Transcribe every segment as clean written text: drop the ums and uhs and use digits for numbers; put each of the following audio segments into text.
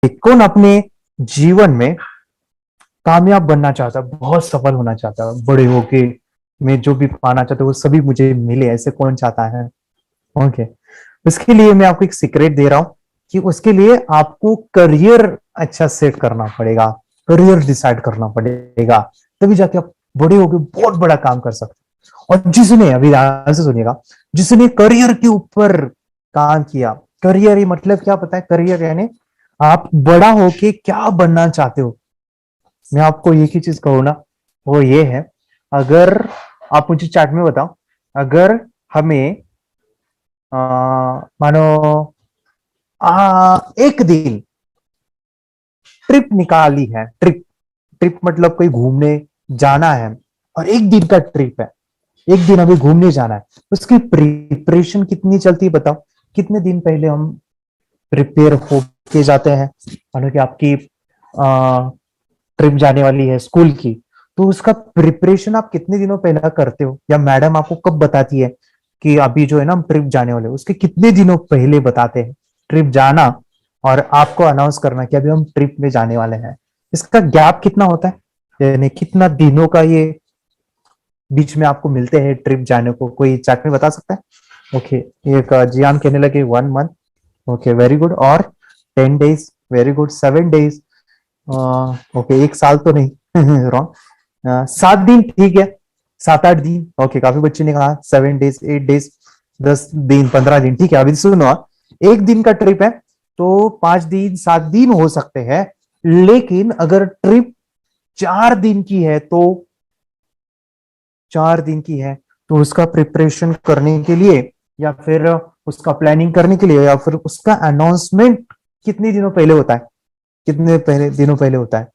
कौन अपने जीवन में कामयाब बनना चाहता है, बहुत सफल होना चाहता है, बड़े होके मैं जो भी पाना चाहता हूँ वो सभी मुझे मिले, ऐसे कौन चाहता है? ओके, उसके लिए मैं आपको एक सीक्रेट दे रहा हूँ कि उसके लिए आपको करियर अच्छा सेट करना पड़ेगा, करियर डिसाइड करना पड़ेगा, तभी जाके आप बड़े होके बहुत बड़ा काम कर सकते हैं। और जिसने, अभी ध्यान से सुनिएगा, जिसने करियर के ऊपर काम किया, करियर ही मतलब क्या पता है? करियर यानी आप बड़ा होके क्या बनना चाहते हो। मैं आपको एक ही चीज कहूँ ना, वो ये है, अगर आप मुझे चैट में बताओ, अगर हमें मानो एक दिन ट्रिप निकाली है, ट्रिप, ट्रिप मतलब कोई घूमने जाना है, और एक दिन का ट्रिप है, एक दिन अभी घूमने जाना है, उसकी प्रिपरेशन कितनी चलती है बताओ? कितने दिन पहले हम प्रिपेयर होके जाते हैं? मानो कि आपकी ट्रिप जाने वाली है स्कूल की, तो उसका प्रिपरेशन आप कितने दिनों पहले करते हो, या मैडम आपको कब बताती है कि अभी जो है ना हम ट्रिप जाने वाले, उसके कितने दिनों पहले बताते हैं ट्रिप जाना, और आपको अनाउंस करना कि अभी हम ट्रिप में जाने वाले हैं? इसका गैप कितना होता है, यानी कितना दिनों का ये बीच में आपको मिलते हैं ट्रिप जाने को? कोई चैट में बता सकता है? ओके, एक जियान कहने लगे 1 मंथ। Okay, very good. और 10 days, very good. 7 days, okay, एक साल तो नहीं, रॉन्ग। 7 दिन ठीक है, 7-8 दिन, ओके, काफी बच्चे ने कहा 7 डेज, 8 डेज, 10 दिन, 15 दिन, ठीक है। अभी सुनो, एक दिन का ट्रिप है तो 5 दिन, 7 दिन हो सकते हैं, लेकिन अगर ट्रिप 4 दिन की है तो 4 दिन की है, तो उसका प्रिपरेशन करने के लिए, या फिर उसका प्लानिंग करने के लिए, या फिर उसका अनाउंसमेंट कितने दिनों पहले होता है? कितने पहले दिनों पहले होता है?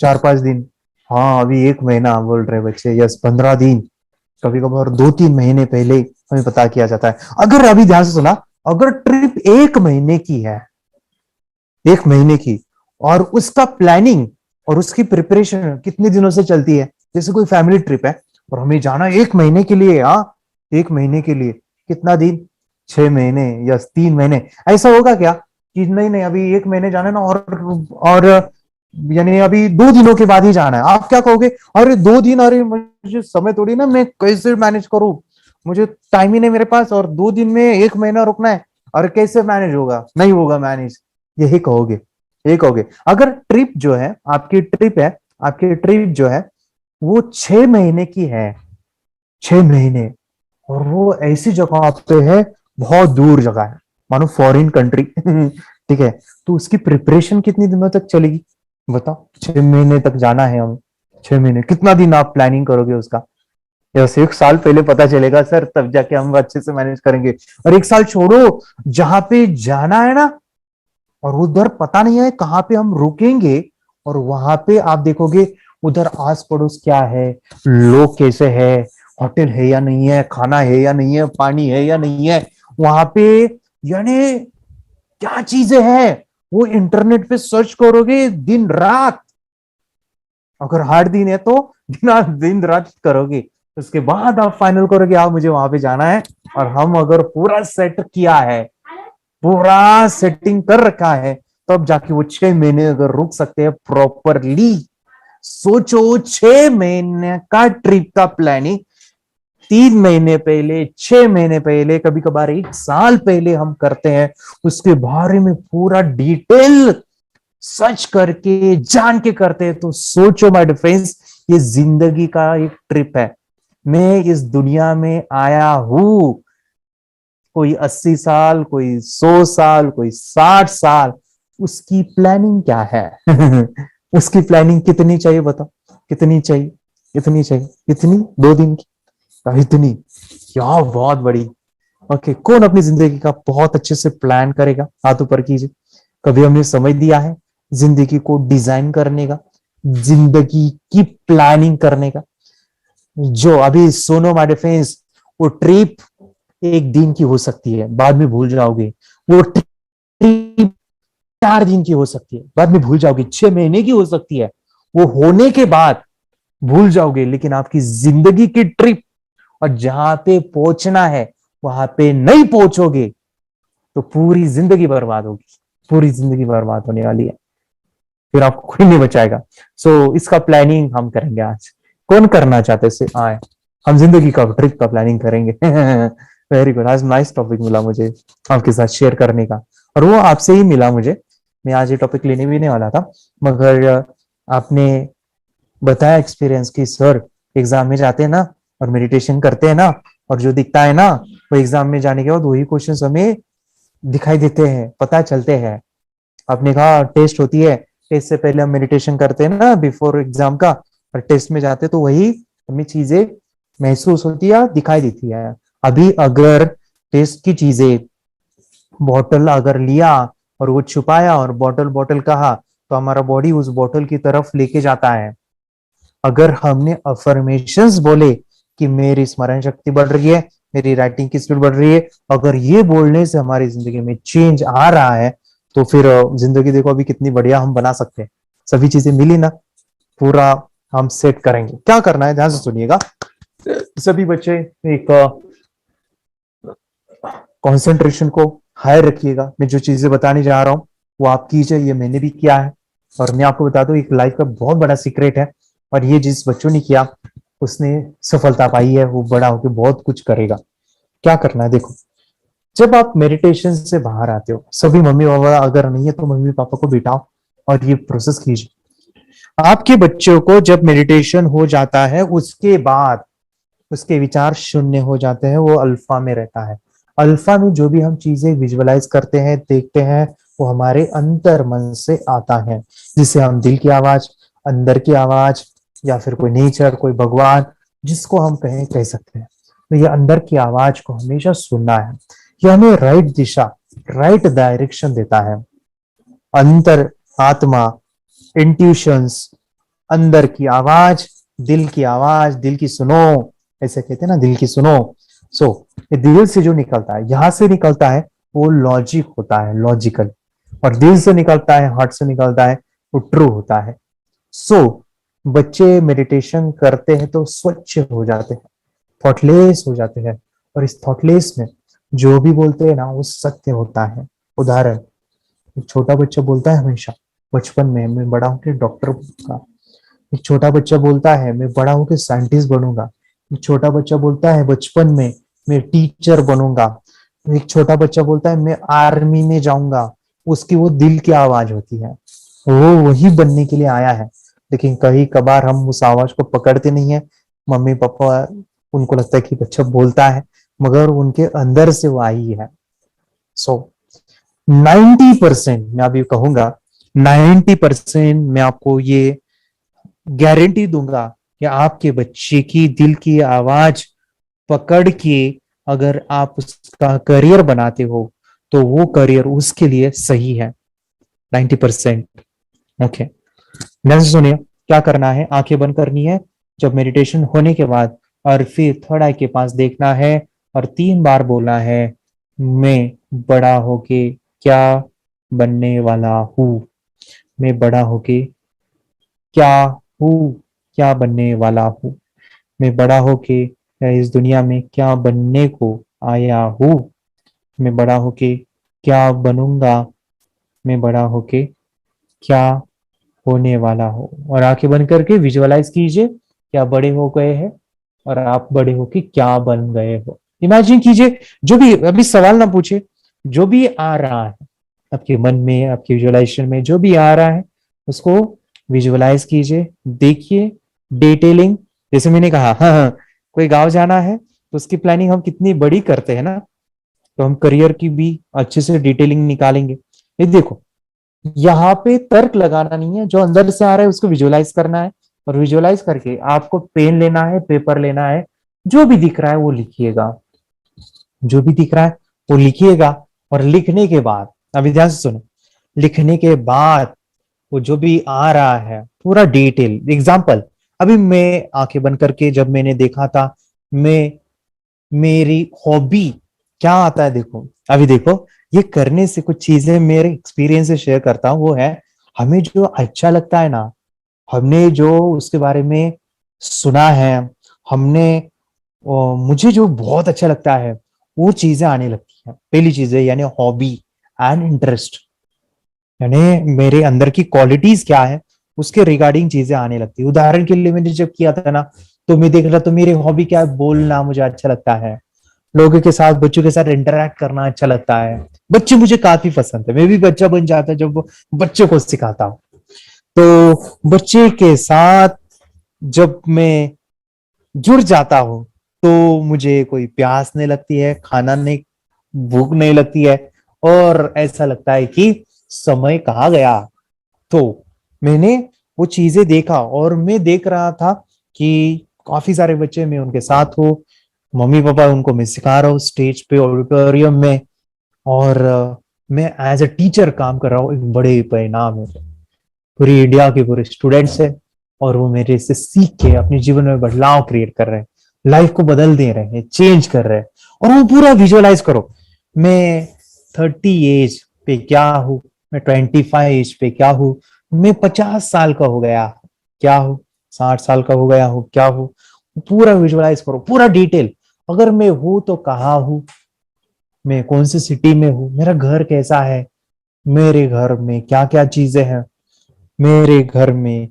4-5 दिन? हाँ, अभी एक महीना बोल रहे बच्चे, यस, 15 दिन, कभी कभार 2-3 महीने पहले हमें पता किया जाता है। अगर अभी ध्यान से सुना, अगर ट्रिप एक महीने की है, एक महीने की, और उसका प्लानिंग और उसकी प्रिपरेशन कितने दिनों से चलती है, जैसे कोई फैमिली ट्रिप है और हमें जाना है 1 महीने के लिए, हाँ, 1 महीने के लिए, कितना दिन? 6 महीने या 3 महीने? ऐसा होगा क्या कि नहीं नहीं अभी 1 महीने जाना है ना, और यानी अभी 2 दिनों के बाद ही जाना है? आप क्या कहोगे? अरे 2 दिन, अरे मुझे समय थोड़ी ना, मैं कैसे मैनेज करूं, मुझे टाइम ही नहीं मेरे पास, और 2 दिन में 1 महीना रुकना है, और कैसे मैनेज होगा? नहीं होगा मैनेज, यही कहोगे, यही कहोगे। अगर ट्रिप जो है, आपकी ट्रिप है, आपकी ट्रिप जो है वो 6 महीने की है, 6 महीने, और वो ऐसी जगह पे है, बहुत दूर जगह है, मानो फॉरेन कंट्री, ठीक है, तो उसकी प्रिपरेशन कितनी दिनों तक चलेगी बताओ? 6 महीने तक जाना है हमें, 6 महीने, कितना दिन आप प्लानिंग करोगे उसका? यस, एक साल पहले पता चलेगा सर, तब जाके हम अच्छे से मैनेज करेंगे। और एक साल छोड़ो, जहां पे जाना है ना, और उधर पता नहीं है कहाँ पे हम रुकेंगे, और वहां पे आप देखोगे उधर आस पड़ोस क्या है, लोग कैसे है, होटल है या नहीं है, खाना है या नहीं है, पानी है या नहीं है वहां पे, यानी क्या चीजें हैं, वो इंटरनेट पे सर्च करोगे दिन रात। अगर हार्ड दिन है तो दिन दिन रात करोगे, उसके बाद आप फाइनल करोगे आप मुझे वहां पे जाना है। और हम अगर पूरा सेट किया है, पूरा सेटिंग कर रखा है, तब जाके वो 6 महीने अगर रुक सकते हैं प्रॉपरली। सोचो, 6 महीने का ट्रिप का प्लानिंग 3 महीने पहले, 6 महीने पहले, कभी कभार एक साल पहले हम करते हैं, उसके बारे में पूरा डिटेल सर्च करके जान के करते हैं। तो सोचो माय डिफरेंस, ये जिंदगी का एक ट्रिप है। मैं इस दुनिया में आया हूं, कोई 80 साल, कोई 100 साल, कोई 60 साल, उसकी प्लानिंग क्या है? उसकी प्लानिंग कितनी चाहिए बताओ? कितनी चाहिए? कितनी चाहिए? इतनी? 2 दिन की? इतनी? क्या बहुत बड़ी। ओके, कौन अपनी जिंदगी का बहुत अच्छे से प्लान करेगा? हाथ ऊपर कीजिए। कभी हमने समय दिया है जिंदगी को डिजाइन करने का, जिंदगी की प्लानिंग करने का? जो अभी सुनो माय डिफेंस, वो ट्रिप एक दिन की हो सकती है, बाद में भूल जाओगे। वो ट्रिप 4 दिन की हो सकती है, बाद में भूल जाओगे। 6 महीने की हो सकती है, वो होने के बाद भूल जाओगे। लेकिन आपकी जिंदगी की ट्रिप, और जहां पे पहुंचना है वहां पे नहीं पहुंचोगे तो पूरी जिंदगी बर्बाद होगी। पूरी जिंदगी बर्बाद होने वाली है, फिर आपको कोई नहीं बचाएगा। सो इसका प्लानिंग हम करेंगे आज। कौन करना चाहते से आए, हम जिंदगी का ट्रिप का प्लानिंग करेंगे। वेरी गुड, आज नाइस टॉपिक मिला मुझे आपके साथ शेयर करने का, और वो आपसे ही मिला मुझे। मैं आज ये टॉपिक लेने भी नहीं वाला था, मगर आपने बताया एक्सपीरियंस की सर एग्जाम में जाते हैं ना और मेडिटेशन करते हैं ना, और जो दिखता है ना वो एग्जाम में जाने के बाद वही क्वेश्चंस हमें दिखाई देते हैं, पता चलते हैं। आपने कहा टेस्ट होती है, टेस्ट से पहले हम मेडिटेशन करते हैं ना बिफोर एग्जाम का, और टेस्ट में जाते तो वही हमें चीजें महसूस होती है, दिखाई देती है। अभी अगर टेस्ट की चीजें बॉटल अगर लिया और वो छुपाया और बॉटल बॉटल कहा, तो हमारा बॉडी उस बॉटल की तरफ लेके जाता है। अगर हमने अफर्मेशंस बोले कि मेरी स्मरण शक्ति बढ़ रही है, मेरी राइटिंग की स्पीड बढ़ रही है, अगर ये बोलने से हमारी जिंदगी में चेंज आ रहा है, तो फिर जिंदगी देखो अभी कितनी बढ़िया हम बना सकते हैं। सभी चीजें मिली ना, पूरा हम सेट करेंगे। क्या करना है ध्यान से सुनिएगा सभी बच्चे, एक कंसंट्रेशन को हाई रखिएगा। मैं जो चीजें बताने जा रहा हूँ वो आप कीजिए, ये मैंने भी किया है, और मैं आपको बता दूं एक लाइफ का बहुत बड़ा सीक्रेट है, और ये जिस बच्चों ने किया उसने सफलता पाई है, वो बड़ा होकर बहुत कुछ करेगा। क्या करना है देखो, जब आप मेडिटेशन से बाहर आते हो, सभी मम्मी पापा अगर नहीं है तो मम्मी पापा को बिठाओ और ये प्रोसेस कीजिए। आपके बच्चों को जब मेडिटेशन हो जाता है उसके बाद उसके विचार शून्य हो जाते हैं, वो अल्फा में रहता है। अल्फा में जो भी हम चीजें विजुअलाइज करते हैं, देखते हैं, वो हमारे अंतर मन से आता है, जिसे हम दिल की आवाज, अंदर की आवाज, या फिर कोई नेचर, कोई भगवान, जिसको हम कह सकते हैं। तो ये अंदर की आवाज को हमेशा सुनना है, ये हमें राइट दिशा, राइट डायरेक्शन देता है। अंतर आत्मा, इंट्यूशंस, अंदर की आवाज, दिल की सुनो, ऐसे कहते हैं ना, दिल की सुनो। सो ये दिल से जो निकलता है, यहां से निकलता है, वो लॉजिक होता है, लॉजिकल। और दिल से निकलता है, हार्ट से निकलता है, वो ट्रू होता है। सो बच्चे मेडिटेशन करते हैं तो स्वच्छ हो जाते हैं, थॉटलेस हो जाते हैं, और इस थॉटलेस में जो भी बोलते हैं ना वो सत्य होता है। उदाहरण, एक छोटा बच्चा बोलता है हमेशा बचपन में, मैं बड़ा होकर डॉक्टर बनूंगा। एक छोटा बच्चा बोलता है मैं बड़ा होकर साइंटिस्ट बनूंगा। एक छोटा बच्चा बोलता है बचपन में मैं टीचर बनूंगा। एक छोटा बच्चा बोलता है मैं आर्मी में जाऊंगा। उसकी वो दिल की आवाज होती है, वो वही बनने के लिए आया है। लेकिन कहीं कभार हम उस आवाज को पकड़ते नहीं है। मम्मी पापा, उनको लगता है कि बच्चा बोलता है, मगर उनके अंदर से वो आई है। सो 90%, मैं अभी कहूंगा 90% मैं आपको ये गारंटी दूंगा कि आपके बच्चे की दिल की आवाज पकड़ के अगर आप उसका करियर बनाते हो, तो वो करियर उसके लिए सही है। 90%। ओके, ध्यान से सुनिए, क्या करना है, आंखें बंद करनी है जब मेडिटेशन होने के बाद, और फिर थर्ड आई के पास देखना है और 3 बार बोलना है, मैं बड़ा होके क्या बनने वाला हूं, मैं बड़ा होके क्या हूँ, क्या बनने वाला हूँ, मैं बड़ा होके इस दुनिया में क्या बनने को आया हूँ, मैं बड़ा होके क्या बनूंगा, मैं बड़ा होके क्या होने वाला हूँ। और आंखें बंद करके विजुअलाइज कीजिए क्या बड़े हो गए हैं, और आप बड़े होके क्या बन गए हो। इमेजिन कीजिए, जो भी अभी सवाल ना पूछे, जो भी आ रहा है आपके मन में, आपके विजुअलाइजेशन में जो भी आ रहा है, उसको विजुअलाइज कीजिए, देखिए डिटेलिंग। जैसे मैंने कहा, हाँ हाँ, कोई गांव जाना है तो उसकी प्लानिंग हम कितनी बड़ी करते हैं ना, तो हम करियर की भी अच्छे से डिटेलिंग निकालेंगे। ये देखो, यहाँ पे तर्क लगाना नहीं है, जो अंदर से आ रहा है उसको विजुअलाइज करना है, और विजुअलाइज करके आपको पेन लेना है, पेपर लेना है, जो भी दिख रहा है वो लिखिएगा, जो भी दिख रहा है वो लिखिएगा। और लिखने के बाद, अभी ध्यान से सुनो, लिखने के बाद वो जो भी आ रहा है पूरा डिटेल एग्जाम्पल, अभी मैं आंखें बंद करके जब मैंने देखा था, मैं मेरी हॉबी क्या आता है देखो, अभी देखो, ये करने से कुछ चीजें मेरे एक्सपीरियंस से शेयर करता हूँ, वो है हमें जो अच्छा लगता है ना, हमने जो उसके बारे में सुना है, हमने मुझे जो बहुत अच्छा लगता है वो चीजें आने लगती हैं। पहली चीज है यानी हॉबी एंड इंटरेस्ट। यानी मेरे अंदर की क्वालिटीज क्या है उसके रिगार्डिंग चीजें आने लगती है। उदाहरण के लिए मैंने जब किया था ना, तो मैं देख रहा तो मेरी हॉबी क्या है, बोलना मुझे अच्छा लगता है, लोगों के साथ, बच्चों के साथ इंटरेक्ट करना अच्छा लगता है, बच्चे मुझे काफी पसंद है। मैं भी बच्चा बन जाता जब वो बच्चों को सिखाता हूँ। तो बच्चे के साथ जब मैं जुड़ जाता हूँ तो मुझे कोई प्यास नहीं लगती है, खाना नहीं, भूख नहीं लगती है, और ऐसा लगता है कि समय कहाँ गया। तो मैंने वो चीजें देखा और मैं देख रहा था कि काफी सारे बच्चे, मैं उनके साथ हूँ, मम्मी पापा उनको मैं सिखा रहा हूँ स्टेज पे ऑडिटोरियम में, और मैं एज ए टीचर काम कर रहा हूँ। एक बड़े परिणाम है, पूरी इंडिया के पूरे स्टूडेंट्स हैं और वो मेरे से सीख के अपने जीवन में बदलाव क्रिएट कर रहे हैं, लाइफ को बदल दे रहे हैं, चेंज कर रहे हैं। और वो पूरा विजुअलाइज करो, मैं 30 एज पे क्या हूँ, मैं 25 एज पे क्या हूँ, मैं 50 साल का हो गया क्या हूँ, 60 साल का हो गया हूँ क्या हूँ। पूरा विजुअलाइज करो, पूरा डिटेल, अगर मैं हूं तो कहाँ हूँ, मैं कौन सी सिटी में हूँ, मेरा घर कैसा है, मेरे घर में क्या क्या चीजें हैं, मेरे घर में,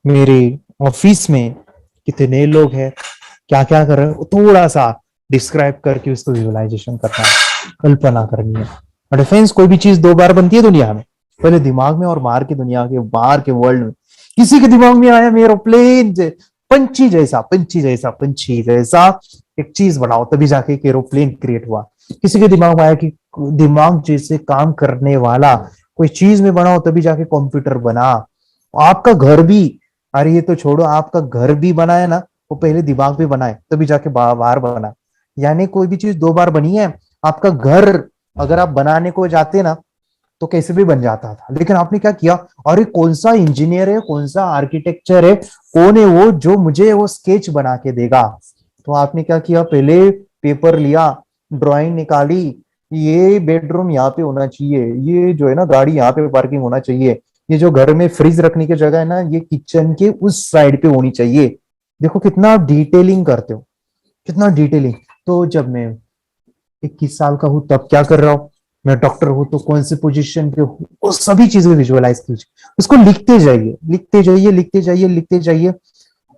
मेरे ऑफिस में कितने लोग हैं, क्या क्या कर रहे हैं, थोड़ा सा डिस्क्राइब करके उसको विजुअलाइजेशन करना है, कल्पना करनी है। और डिफेंस, कोई भी चीज दो बार बनती है दुनिया में, पहले दिमाग में और बाहर की दुनिया के, बाहर के वर्ल्ड में। किसी के दिमाग में आया एरोप्लेन, पंछी जैसा, पंछी जैसा, पंछी जैसा एक चीज बनाओ, तभी जाके एक एरोप्लेन क्रिएट हुआ। किसी के दिमाग में आया कि दिमाग जैसे काम करने वाला कोई चीज में बनाओ, तभी जाके कंप्यूटर बना। आपका घर भी, अरे ये तो छोड़ो, आपका घर भी बनाया ना, वो पहले दिमाग पे बनाए तभी जाके बाहर बना। यानी कोई भी चीज दो बार बनी है। आपका घर अगर आप बनाने को जाते ना तो कैसे भी बन जाता था, लेकिन आपने क्या किया, अरे कौन सा इंजीनियर है, कौन सा आर्किटेक्चर है, कौन है वो जो मुझे वो स्केच बना के देगा। तो आपने क्या किया, पहले पेपर लिया, ड्राइंग निकाली, ये बेडरूम यहाँ पे होना चाहिए, ये जो है ना गाड़ी यहाँ पे पार्किंग होना चाहिए, ये जो घर में फ्रिज रखने की जगह है ना, ये किचन के उस साइड पे होनी चाहिए। देखो कितना डिटेलिंग करते हो, कितना डिटेलिंग। तो जब मैं 21 साल का हूं तब क्या कर रहा हूँ, मैं डॉक्टर हूं तो कौन सी पोजीशन पे हूँ, वो सभी चीजें विजुअलाइज कीजिए, उसको लिखते जाइए, लिखते जाइए, लिखते जाइए, लिखते जाइए।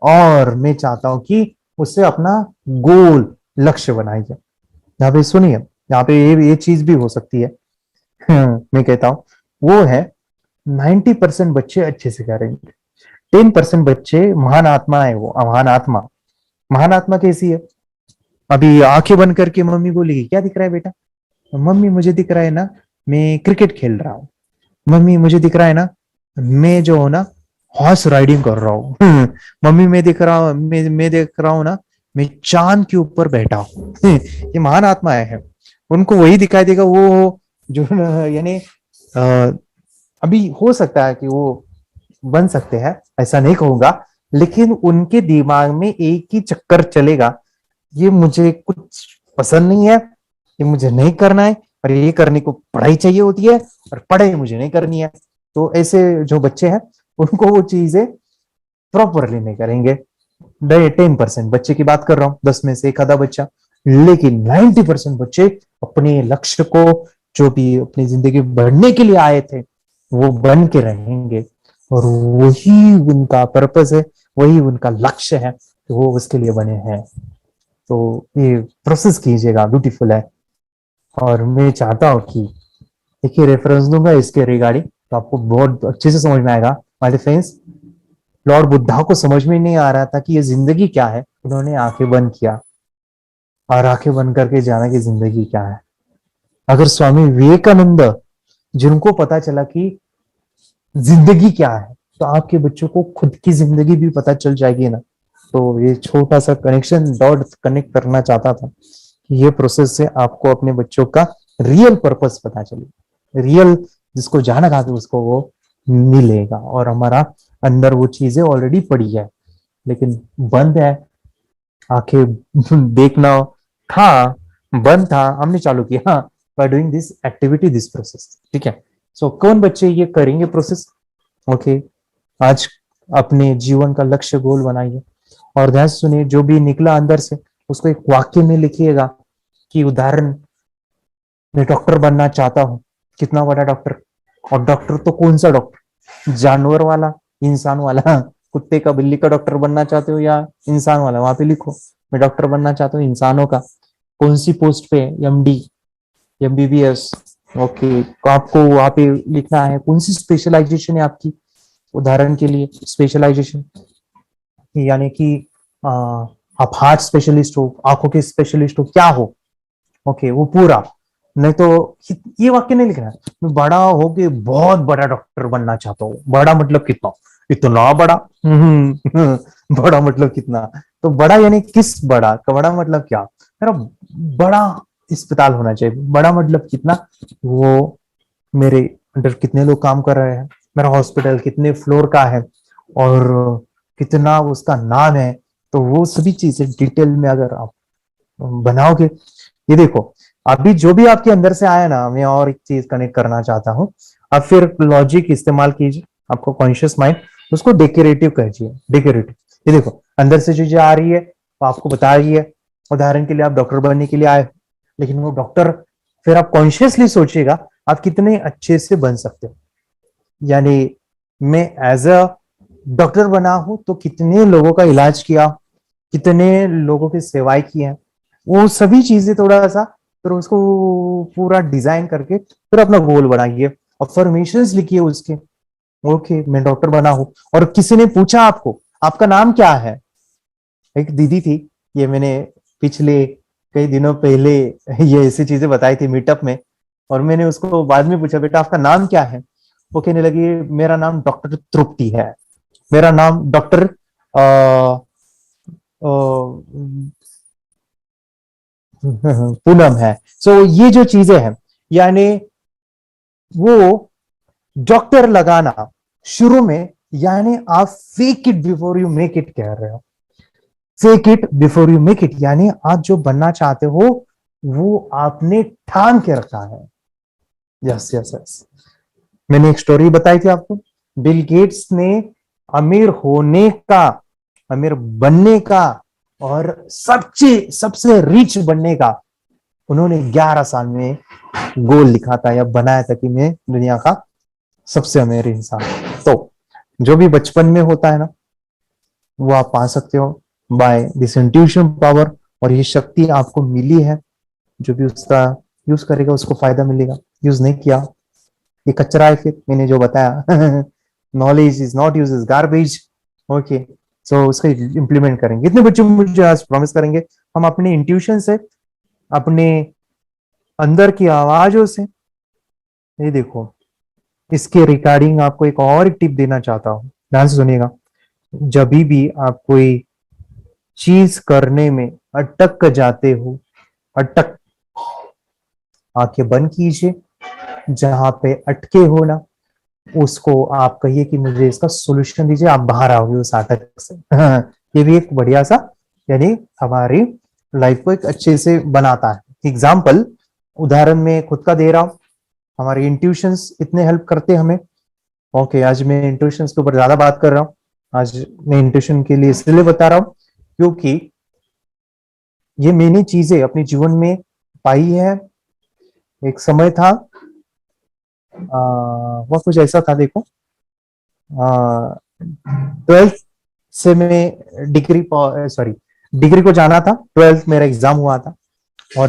और मैं चाहता हूं कि उससे अपना गोल, लक्ष्य बनाइए। यहाँ पे सुनिए, यहाँ पे ये चीज भी हो सकती है। मैं कहता हूँ वो है, 90% बच्चे अच्छे से करेंगे, 10% बच्चे महान आत्मा है। वो महान आत्मा, महान आत्मा कैसी है, अभी आंखें बंद करके मम्मी बोलेगी क्या दिख रहा है बेटा, मम्मी मुझे दिख रहा है ना मैं क्रिकेट खेल रहा हूँ, मम्मी मुझे दिख रहा है ना मैं जो हूं ना हॉर्स राइडिंग कर रहा हूँ, मम्मी मैं दिख रहा हूँ, मैं देख रहा हूँ ना मैं चांद के ऊपर बैठा हूँ। ये महान आत्माएं हैं, उनको वही दिखाई देगा वो जो यानी अभी हो सकता है कि वो बन सकते हैं, ऐसा नहीं कहूंगा, लेकिन उनके दिमाग में एक ही चक्कर चलेगा, ये मुझे कुछ पसंद नहीं है, ये मुझे नहीं करना है, और ये करने को पढ़ाई चाहिए होती है और पढ़ाई मुझे नहीं करनी है। तो ऐसे जो बच्चे हैं उनको वो चीजें प्रॉपरली नहीं करेंगे। 10% बच्चे की बात कर रहा हूँ, 10 में से एक आधा बच्चा, लेकिन 90% बच्चे अपने लक्ष्य को, जो भी अपनी जिंदगी बढ़ने के लिए आए थे, वो बन के रहेंगे, और वही उनका पर्पस है, वही उनका लक्ष्य है, तो वो उसके लिए बने हैं। तो ये प्रोसेस कीजिएगा, ब्यूटीफुल है। और मैं चाहता हूँ कि देखिए रेफरेंस दूंगा इसके रिगार्डिंग, तो आपको बहुत अच्छे से समझ में आएगा। माय फ्रेंड्स, लॉर्ड बुद्धा को समझ में नहीं आ रहा था कि ये जिंदगी क्या है, उन्होंने आंखें बंद किया और आंखें बंद करके जाना कि जिंदगी क्या है। अगर स्वामी विवेकानंद, जिनको पता चला कि जिंदगी क्या है, तो आपके बच्चों को खुद की जिंदगी भी पता चल जाएगी ना। तो ये छोटा सा कनेक्शन डॉट कनेक्ट करना चाहता था कि ये प्रोसेस से आपको अपने बच्चों का रियल पर्पस पता चले, रियल जिसको जाना था तो उसको वो मिलेगा। और हमारा अंदर वो चीजें ऑलरेडी पड़ी है, लेकिन बंद है, आंखें देखना था, बंद था, हमने चालू किया by doing this activity, this process. ठीक है, सो कौन बच्चे ये करेंगे प्रोसेस, ओके। आज अपने जीवन का लक्ष्य गोल बनाइए, और ध्यान से सुनिए, जो भी निकला अंदर से उसको एक वाक्य में लिखिएगा। कि उदाहरण, मैं डॉक्टर बनना चाहता हूँ, कितना बड़ा डॉक्टर, और डॉक्टर तो कौन सा डॉक्टर, जानवर वाला, इंसान वाला, कुत्ते का बिल्ली का डॉक्टर बनना चाहते हो या इंसान वाला, वहां पे लिखो मैं डॉक्टर बनना चाहता हूँ इंसानों का। कौन सी पोस्ट पे, एमडी, एमबीबीएस, ओके, तो आपको वहां पे लिखना है कौन सी स्पेशलाइजेशन है आपकी। उदाहरण के लिए स्पेशलाइजेशन यानी कि आप हार्ट स्पेशलिस्ट हो, आंखों के स्पेशलिस्ट हो, क्या हो, ओके वो पूरा। नहीं तो ये वाक्य नहीं लिखना है मैं बड़ा हो के बहुत बड़ा डॉक्टर बनना चाहता हूँ। बड़ा मतलब कितना, इतना बड़ा। बड़ा मतलब कितना, तो बड़ा यानी किस बड़ा का, बड़ा मतलब क्या, मेरा बड़ा अस्पताल होना चाहिए। बड़ा मतलब कितना, वो मेरे अंडर कितने लोग काम कर रहे हैं, मेरा हॉस्पिटल कितने फ्लोर का है, और कितना उसका नाम है। तो वो सभी चीजें डिटेल में अगर आप बनाओगे। ये देखो, अभी जो भी आपके अंदर से आया ना, मैं और एक चीज कनेक्ट करना चाहता हूँ। अब फिर लॉजिक इस्तेमाल कीजिए, आपको कॉन्शियस माइंड, उसको डेकोरेटिव कहिए, डेकोरेटिव। ये देखो अंदर से चीजें आ रही है, वो आपको बता रही है। उदाहरण के लिए आप डॉक्टर बनने के लिए आए, लेकिन वो डॉक्टर, फिर आप कॉन्शियसली सोचिएगा आप कितने अच्छे से बन सकते हो। यानी मैं एज अ डॉक्टर बना हूं तो कितने लोगों का इलाज किया, कितने लोगों की सेवाएं की हैं, वो सभी चीजें थोड़ा सा, फिर उसको पूरा डिजाइन करके फिर अपना गोल बनाइए, अफर्मेशंस लिखिए उसके। ओके मैं डॉक्टर बना हूं, और किसी ने पूछा आपको आपका नाम क्या है। एक दीदी थी, ये मैंने पिछले कई दिनों पहले ये ऐसी चीजें बताई थी मीटअप में, और मैंने उसको बाद में पूछा बेटा आपका नाम क्या है। वो कहने लगी मेरा नाम डॉक्टर तृप्ति है, मेरा नाम डॉक्टर पूनम है। सो ये जो चीजें हैं, यानी वो डॉक्टर लगाना शुरू में, यानी आप fake it before you make it कह रहे हो। Fake it before you make it यानी आप जो बनना चाहते हो वो आपने ठान के रखा है। यस यस यस, मैंने एक स्टोरी बताई थी आपको। बिल गेट्स ने अमीर होने का, अमीर बनने का, और सबसे सबसे रिच बनने का उन्होंने 11 साल में गोल लिखा था या बनाया था कि मैं दुनिया का सबसे अमीर इंसान। तो जो भी बचपन में होता है ना, वो आप पा सकते हो बाय दिस इंट्यूशन पावर। और ये शक्ति आपको मिली है, जो भी उसका यूज करेगा उसको फायदा मिलेगा, यूज नहीं किया ये कचरा है। फिर मैंने जो बताया, knowledge is not use is garbage. Okay, so उसका इम्प्लीमेंट करेंगे। इतने बच्चे मुझे आज प्रॉमिस करेंगे हम अपने इंट्यूशन से, अपने अंदर की आवाजों से। ये देखो, इसके रिगार्डिंग आपको एक और टिप देना चाहता हूँ, ध्यान से सुनिएगा। जब भी आप कोई चीज करने में अटक जाते हो, अटक, आंखें बंद कीजिए, जहां पे अटके हो ना उसको आप कहिए कि मुझे इसका सॉल्यूशन दीजिए, आप बाहर आओगे उस अटक से। ये भी एक बढ़िया सा, यानी हमारी लाइफ को एक अच्छे से बनाता है। एग्जाम्पल, उदाहरण में खुद का दे रहा हूं, हमारे इंट्यूशंस इतने हेल्प करते हैं हमें। ओके, आज मैं इंट्यूशंस के ऊपर ज्यादा बात कर रहा हूँ। आज मैं इंट्यूशन के लिए इसलिए बता रहा हूँ क्योंकि ये मैंने चीजें अपने जीवन में पाई है। एक समय था, वह कुछ ऐसा था, देखो 12th से मैं डिग्री, सॉरी, डिग्री को जाना था। 12th मेरा एग्जाम हुआ था, और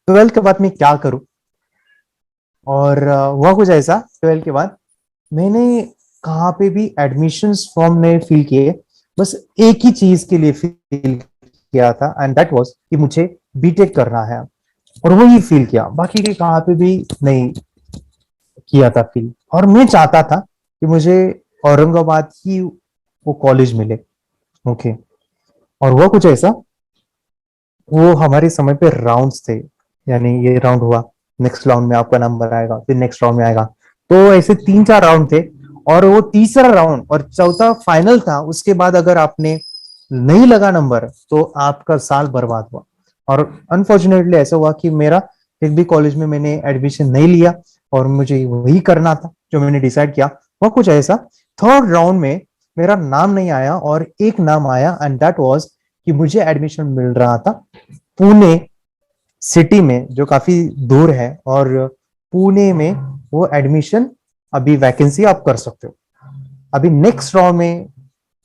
12th के बाद मैं क्या करूं, और हुआ कुछ ऐसा 12th के बाद मैंने कहाँ पे भी एडमिशंस फॉर्म नहीं फिल किए, बस एक ही चीज के लिए फिल किया था, एंड दैट वाज कि मुझे बीटेक करना है, और वही फील किया, बाकी के कहाँ पे भी नहीं किया था फील। और मैं चाहता था कि मुझे औरंगाबाद ही वो कॉलेज मिले। ओके, और हुआ कुछ ऐसा, वो हमारे समय पे राउंड्स थे, यानी ये राउंड हुआ, नेक्स्ट राउंड में आपका नंबर आएगा, फिर नेक्स्ट राउंड में आएगा। तो ऐसे 3-4 राउंड थे, और वो तीसरा राउंड और चौथा फाइनल था। उसके बाद अगर आपने नहीं लगा नंबर तो आपका साल बर्बाद हुआ। और अनफॉर्चुनेटली ऐसा हुआ कि मेरा एक भी कॉलेज में मैंने एडमिशन नहीं लिया, और मुझे वही करना था जो मैंने डिसाइड किया। वो कुछ ऐसा, थर्ड राउंड में मेरा नाम नहीं आया, और एक नाम आया, एंड दैट वाज कि मुझे एडमिशन मिल रहा था पुणे सिटी में, जो काफी दूर है, और पुणे में वो एडमिशन अभी वैकेंसी आप कर सकते हो। अभी नेक्स्ट राउंड में,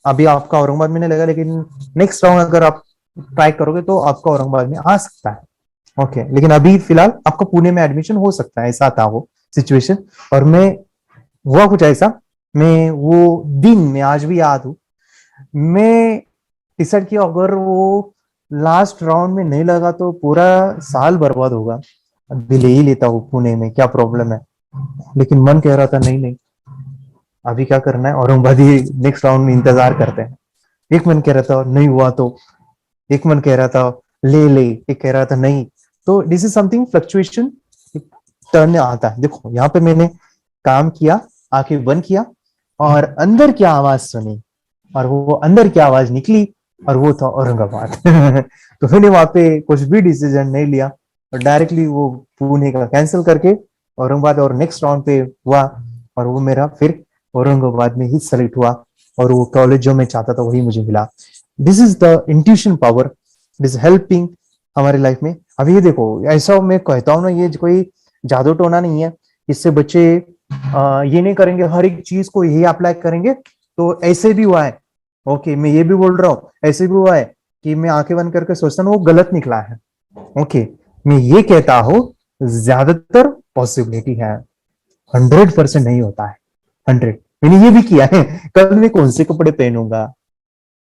अभी आपका औरंगाबाद में नहीं लगा, लेकिन नेक्स्ट राउंड अगर आप ट्राई करोगे तो आपका औरंगाबाद में आ सकता है। ओके, लेकिन अभी फिलहाल आपका पुणे में एडमिशन हो सकता है, ऐसा था वो सिचुएशन। और मैं हुआ कुछ ऐसा, मैं वो दिन में आज भी याद हूं, मैं डिसाइड किया अगर वो लास्ट राउंड में नहीं लगा तो पूरा साल बर्बाद होगा, अभी ले ही लेता हूँ पुणे में, क्या प्रॉब्लम है। लेकिन मन कह रहा था नहीं नहीं, अभी क्या करना है, औरंगाबाद ही नेक्स्ट राउंड में इंतजार करते हैं। एक मन कह रहा था नहीं हुआ तो, एक मन कह रहा था ले ले, एक कह रहा था नहीं। तो this is something fluctuation, turn आता है। देखो यहाँ पे मैंने काम किया, आंखें बंद किया और अंदर की आवाज सुनी, और वो अंदर की आवाज निकली और वो था औरंगाबाद। तो मैंने वहां पे कुछ भी डिसीजन नहीं लिया और डायरेक्टली वो पुणे का कैंसिल करके औरंगाबाद और नेक्स्ट राउंड पे हुआ, और वो मेरा फिर औरंगाबाद में ही सेलेक्ट हुआ, और वो कॉलेज जो मैं चाहता था वही मुझे मिला। This is the intuition power, it is helping हमारी लाइफ में। अब ये देखो, ऐसा मैं कहता हूँ ना, ये कोई जादू टोना नहीं है, इससे बच्चे ये नहीं करेंगे हर एक चीज को यही अप्लाई करेंगे तो ऐसे भी हुआ है। ओके, मैं ये भी बोल रहा हूँ ऐसे भी हुआ है कि मैं आंखें बंद करके सोचता हूँ वो गलत निकला है। ओके, मैं ये कहता हूँ ज्यादातर पॉसिबिलिटी है, 100% नहीं होता है। 100 मैंने ये भी किया है, कल मैं कौन से कपड़े पहनूंगा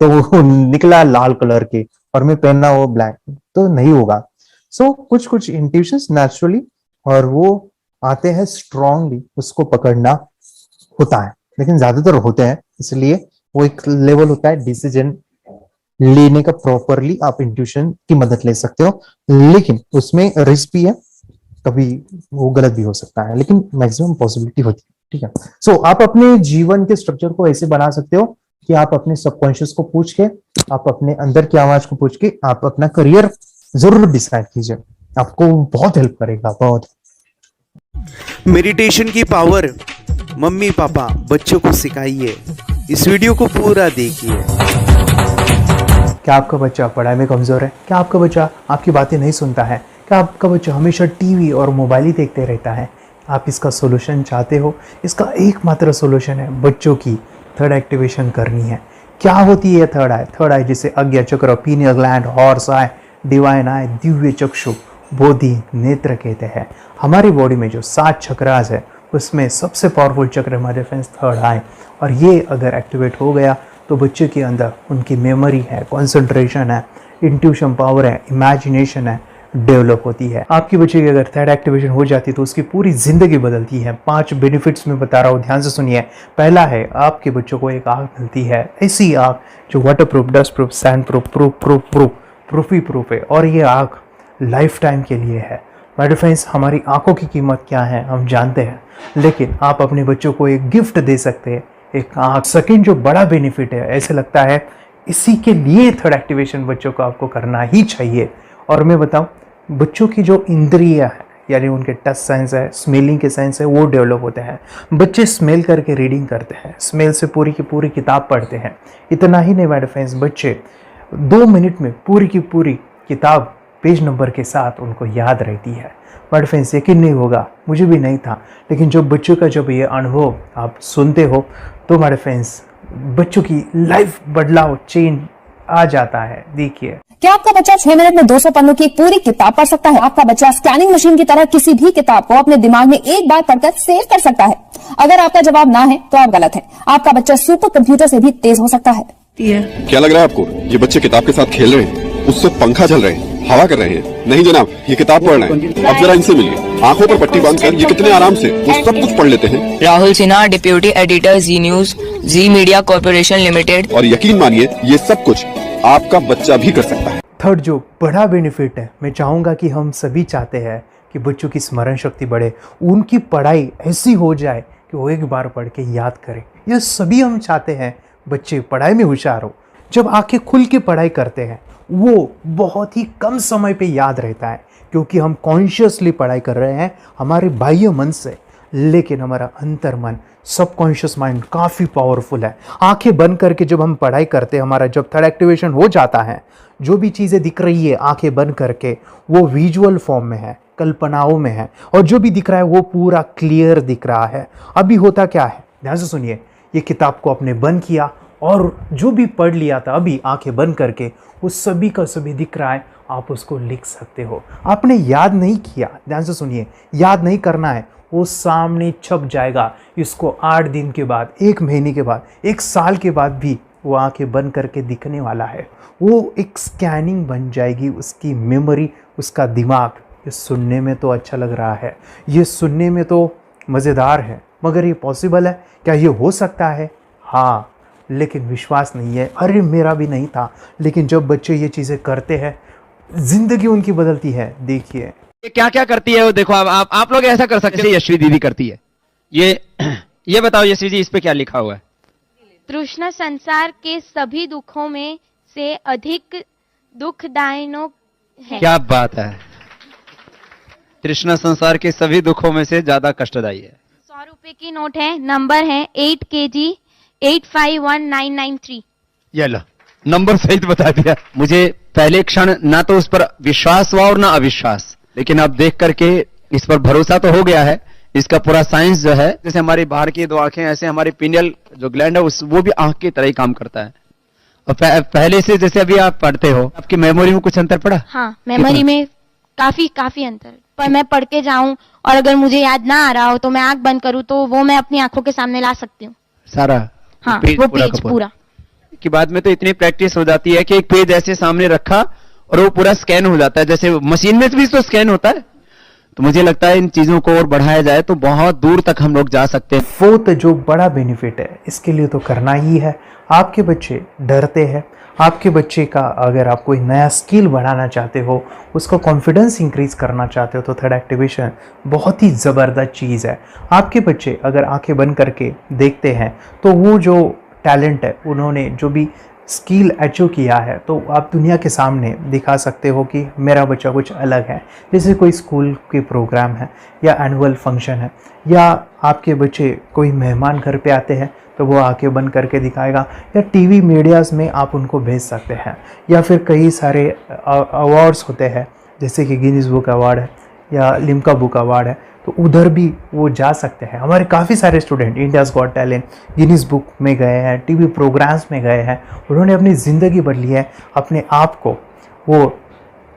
तो वो निकला लाल कलर के और मैं पहनना वो ब्लैक, तो नहीं होगा। सो कुछ कुछ इंट्यूशंस नेचुरली, और वो आते हैं स्ट्रांगली, उसको पकड़ना होता है, लेकिन ज्यादातर होते हैं। इसलिए वो एक लेवल होता है डिसीजन लेने का, प्रॉपरली आप इंट्यूशन की मदद ले सकते हो, लेकिन उसमें रिस्क भी है, कभी वो गलत भी हो सकता है, लेकिन मैक्सिमम पॉसिबिलिटी होती है। ठीक है, सो आप अपने जीवन के स्ट्रक्चर को ऐसे बना सकते हो कि आप अपने सबकॉन्शियस को पूछ के, आप अपने अंदर की आवाज को पूछ के आप अपना करियर जरूर डिसाइड कीजिए, आपको बहुत हेल्प करेगा, बहुत। मेडिटेशन की पावर मम्मी पापा बच्चों को सिखाइए, इस वीडियो को पूरा देखिए। क्या आपका बच्चा पढ़ाई में कमजोर है? क्या आपका बच्चा आपकी बातें नहीं सुनता है? क्या आपका बच्चा हमेशा टीवी और मोबाइल ही देखते रहता है? आप इसका सोल्यूशन चाहते हो? इसका एकमात्र सोल्यूशन है बच्चों की थर्ड एक्टिवेशन करनी है। क्या होती है थर्ड आई? थर्ड आई जिसे आज्ञा चक्र, pineal gland, Horus eye, divine eye, दिव्य चक्षु, बोधि नेत्र कहते हैं। हमारी बॉडी में जो 7 चक्रास है उसमें सबसे पावरफुल चक्र हमारे फ्रेंड्स थर्ड आई, और ये अगर एक्टिवेट हो गया तो बच्चे के अंदर उनकी मेमोरी है, कंसंट्रेशन है, इंट्यूशन पावर है, इमेजिनेशन है, डेवलप होती है। आपकी बच्चे की अगर थर्ड एक्टिवेशन हो जाती है तो उसकी पूरी जिंदगी बदलती है। 5 बेनिफिट्स में बता रहा हूँ, ध्यान से सुनिए। पहला है, आपके बच्चों को एक आँख मिलती है, ऐसी आँख जो waterproof, dustproof, sandproof, proof ही प्रूफ है, और ये आँख लाइफ टाइम के लिए है। माय डियर फ्रेंड्स, हमारी आंखों की कीमत क्या है हम जानते हैं, लेकिन आप अपने बच्चों को एक गिफ्ट दे सकते हैं, एक आंख। सेकंड जो बड़ा बेनिफिट है, ऐसे लगता है इसी के लिए थर्ड एक्टिवेशन बच्चों को आपको करना ही चाहिए। और मैं बताऊं, बच्चों की जो इंद्रियां है, यानी उनके टच सेंस है, स्मेलिंग के सेंस है, वो डेवलप होते हैं। बच्चे स्मेल करके रीडिंग करते हैं, स्मेल से पूरी की पूरी किताब पढ़ते हैं। इतना ही नहीं माय डियर फ्रेंड्स, बच्चे 2 मिनट में पूरी की पूरी किताब पेज नंबर के साथ उनको याद रहती है। बट फ्रेंड्स, यकीन नहीं होगा, मुझे भी नहीं था, लेकिन जब बच्चों का जब ये अनुभव आप सुनते हो तो हमारे फ्रेंड्स बच्चों की लाइफ बदलाव, चेंज आ जाता है। देखिए, क्या आपका बच्चा 6 मिनट में 200 पन्नों की एक पूरी किताब पढ़ सकता है? आपका बच्चा स्कैनिंग मशीन की तरह किसी भी किताब को अपने दिमाग में एक बार पढ़कर सेव कर सकता है? अगर आपका जवाब ना है तो आप गलत है। आपका बच्चा सुपर कंप्यूटर से भी तेज हो सकता है। क्या लग रहा है आपको? ये बच्चे किताब के साथ खेल रहे हैं, उससे पंखा चल रहे हैं, हवा कर रहे हैं? नहीं जनाब, ये किताब पढ़ रहे हैं। अब जरा इनसे मिलिए, आंखों पर पट्टी बांधकर ये कितने आराम से वो सब कुछ पढ़ लेते हैं। राहुल सिन्हा, डिप्यूटी एडिटर, जी न्यूज, जी मीडिया कॉर्पोरेशन लिमिटेड। और यकीन मानिए, ये सब कुछ आपका बच्चा भी कर सकता है। थर्ड जो बड़ा बेनिफिट है, मैं चाहूंगा कि हम सभी चाहते हैं कि बच्चों की स्मरण शक्ति बढ़े, उनकी पढ़ाई ऐसी हो जाए कि वो एक बार पढ़ के याद करें। यह सभी हम चाहते हैं, बच्चे पढ़ाई में होशियार हो। जब आंखें खुल के पढ़ाई करते हैं वो बहुत ही कम समय पे याद रहता है, क्योंकि हम कॉन्शियसली पढ़ाई कर रहे हैं हमारे बाह्य मन से, लेकिन हमारा अंतर मन, सबकॉन्शियस माइंड काफ़ी पावरफुल है। आंखें बंद करके जब हम पढ़ाई करते हैं, हमारा जब थर्ड एक्टिवेशन हो जाता है, जो भी चीज़ें दिख रही है आंखें बंद करके वो विजुअल फॉर्म में है, कल्पनाओं में है और जो भी दिख रहा है वो पूरा क्लियर दिख रहा है। अभी होता क्या है, ध्यान से सुनिए, ये किताब को आपने बंद किया और जो भी पढ़ लिया था अभी आंखें बंद करके वो सभी का सभी दिख रहा है, आप उसको लिख सकते हो। आपने याद नहीं किया, ध्यान से सुनिए, याद नहीं करना है, वो सामने छप जाएगा। इसको 8 दिन के बाद, 1 महीने के बाद, 1 साल के बाद भी वो आंखें बंद करके दिखने वाला है। वो एक स्कैनिंग बन जाएगी, उसकी मेमोरी, उसका दिमाग। ये सुनने में तो अच्छा लग रहा है, ये सुनने में तो मज़ेदार है, मगर ये पॉसिबल है क्या? ये हो सकता है, हाँ, लेकिन विश्वास नहीं है। अरे मेरा भी नहीं था, लेकिन जब बच्चे ये चीज़ें करते हैं जिंदगी उनकी बदलती है। देखिए क्या क्या करती है वो, देखो आप लोग ऐसा कर सकते हैं, यशवी दीदी करती है। ये बताओ यशवी जी, इस पे क्या लिखा हुआ है? तृष्णा संसार के सभी दुखों में से अधिक दुखदायक है। क्या बात है, तृष्णा संसार के सभी दुखों में से ज्यादा कष्टदायी है। 100 रुपए की नोट है, नंबर है 8 kg 851993। ये लो, नंबर सहित बता दिया। मुझे पहले क्षण ना तो उस पर विश्वास हुआ और ना अविश्वास, लेकिन अब देख करके इस पर भरोसा तो हो गया है। इसका पूरा साइंस जो है, जैसे हमारी बाहर की 2 आंखें, ऐसे हमारी पिनियल जो ग्लैंड है वो भी आंख की तरह ही काम करता है। और पहले से जैसे अभी आप पढ़ते हो, आपकी मेमोरी में कुछ अंतर पड़ा? हाँ, मेमोरी में काफी अंतर। पर मैं पढ़ के जाऊं और अगर मुझे याद ना आ रहा हो तो मैं आंख बंद करूं तो वो मैं अपनी आंखों के सामने ला सकती हूँ सारा। हाँ, पेज वो पूरा पेज पूरा। कि बाद में तो इतनी प्रैक्टिस हो जाती है कि एक पेज ऐसे सामने रखा और वो पूरा स्कैन हो जाता है, जैसे मशीन में भी तो स्कैन होता है। तो मुझे लगता है इन चीजों को और बढ़ाया जाए तो बहुत दूर तक हम लोग जा सकते हैं। फोर्थ जो बड़ा बेनिफिट है, इसके लिए तो करना ही है। आपके बच्चे डरते हैं, आपके बच्चे का अगर आप कोई नया स्किल बढ़ाना चाहते हो, उसका कॉन्फिडेंस इंक्रीज करना चाहते हो, तो थर्ड एक्टिवेशन बहुत ही ज़बरदस्त चीज़ है। आपके बच्चे अगर आंखें बंद करके देखते हैं तो वो जो टैलेंट है, उन्होंने जो भी स्किल अचीव किया है, तो आप दुनिया के सामने दिखा सकते हो कि मेरा बच्चा कुछ अलग है। जैसे कोई स्कूल के प्रोग्राम है या एनुअल फंक्शन है, या आपके बच्चे कोई मेहमान घर पे आते हैं तो वो आंखें बंद करके दिखाएगा, या टीवी मीडियाज़ में आप उनको भेज सकते हैं, या फिर कई सारे अवार्ड्स होते हैं जैसे कि गिनीज बुक अवार्ड है या लिम्का बुक अवार्ड है, तो उधर भी वो जा सकते हैं। हमारे काफ़ी सारे student India's got talent, Guinness book में गए हैं, टीवी प्रोग्राम्स में गए हैं, उन्होंने अपनी ज़िंदगी बदली है, अपने आप को वो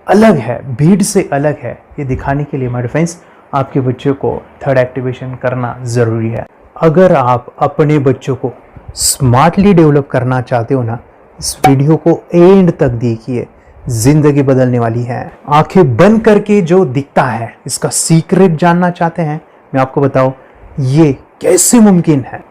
अलग है, भीड़ से अलग है, ये दिखाने के लिए माय फ्रेंड्स आपके बच्चों को थर्ड एक्टिवेशन करना ज़रूरी है। अगर आप अपने बच्चों को स्मार्टली डेवलप करना चाहते हो ना, इस वीडियो को एंड तक देखिए, जिंदगी बदलने वाली है। आंखें बंद करके जो दिखता है, इसका सीक्रेट जानना चाहते हैं, मैं आपको बताऊं ये कैसे मुमकिन है।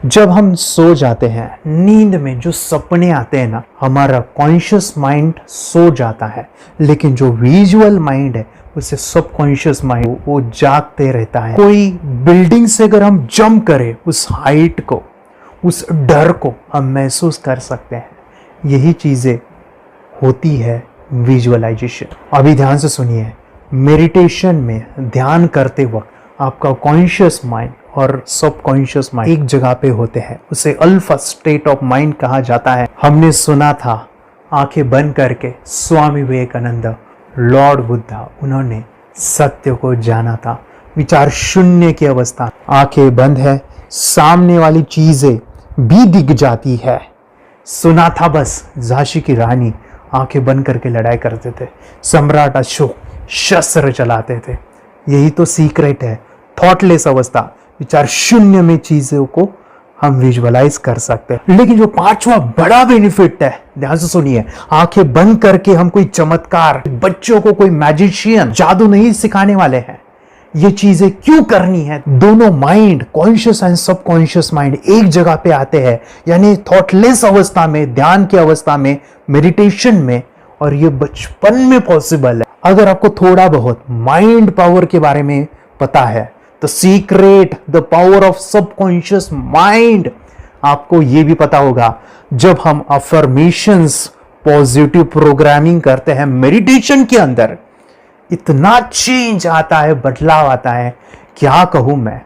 जब हम सो जाते हैं, नींद में जो सपने आते हैं ना, हमारा कॉन्शियस माइंड सो जाता है, लेकिन जो विजुअल माइंड है, उसे सबकॉन्शियस माइंड वो जागते रहता है। कोई बिल्डिंग से अगर हम जंप करें, उस हाइट को, उस डर को हम महसूस कर सकते हैं। यही चीजें होती है विजुअलाइजेशन। अभी ध्यान से सुनिए, मेडिटेशन में ध्यान करते वक्त आपका कॉन्शियस माइंड और सबकॉन्शियस माइंड एक जगह पे होते हैं, उसे अल्फा स्टेट ऑफ माइंड कहा जाता है। हमने सुना था आंखें बंद करके स्वामी विवेकानंद, लॉर्ड बुद्धा, उन्होंने सत्य को जाना था। विचार शून्य की अवस्था, आंखें बंद है, सामने वाली चीजें भी दिख जाती है। सुना था बस, झांसी की रानी आंखें बंद करके लड़ाई करते थे, सम्राट अशोक शस्त्र चलाते थे। यही तो सीक्रेट है, थॉटलेस अवस्था, विचार शून्य में चीजों को हम विजुअलाइज कर सकते हैं। लेकिन जो 5वां बड़ा बेनिफिट है, ध्यान से सुनिए, आंखें बंद करके हम कोई चमत्कार, बच्चों को कोई मैजिशियन जादू नहीं सिखाने वाले हैं। ये चीजें क्यों करनी है? दोनों mind, conscious and subconscious mind एक जगह पे आते हैं, यानी थॉटलेस अवस्था में, ध्यान की अवस्था में, मेडिटेशन में, और ये बचपन में पॉसिबल है। अगर आपको थोड़ा बहुत माइंड पावर के बारे में पता है, the secret, the power of subconscious mind, आपको ये भी पता होगा, जब हम अफर्मेशंस, पॉजिटिव प्रोग्रामिंग करते हैं मेडिटेशन के अंदर, इतना चेंज आता है, बदलाव आता है, क्या कहूं मैं।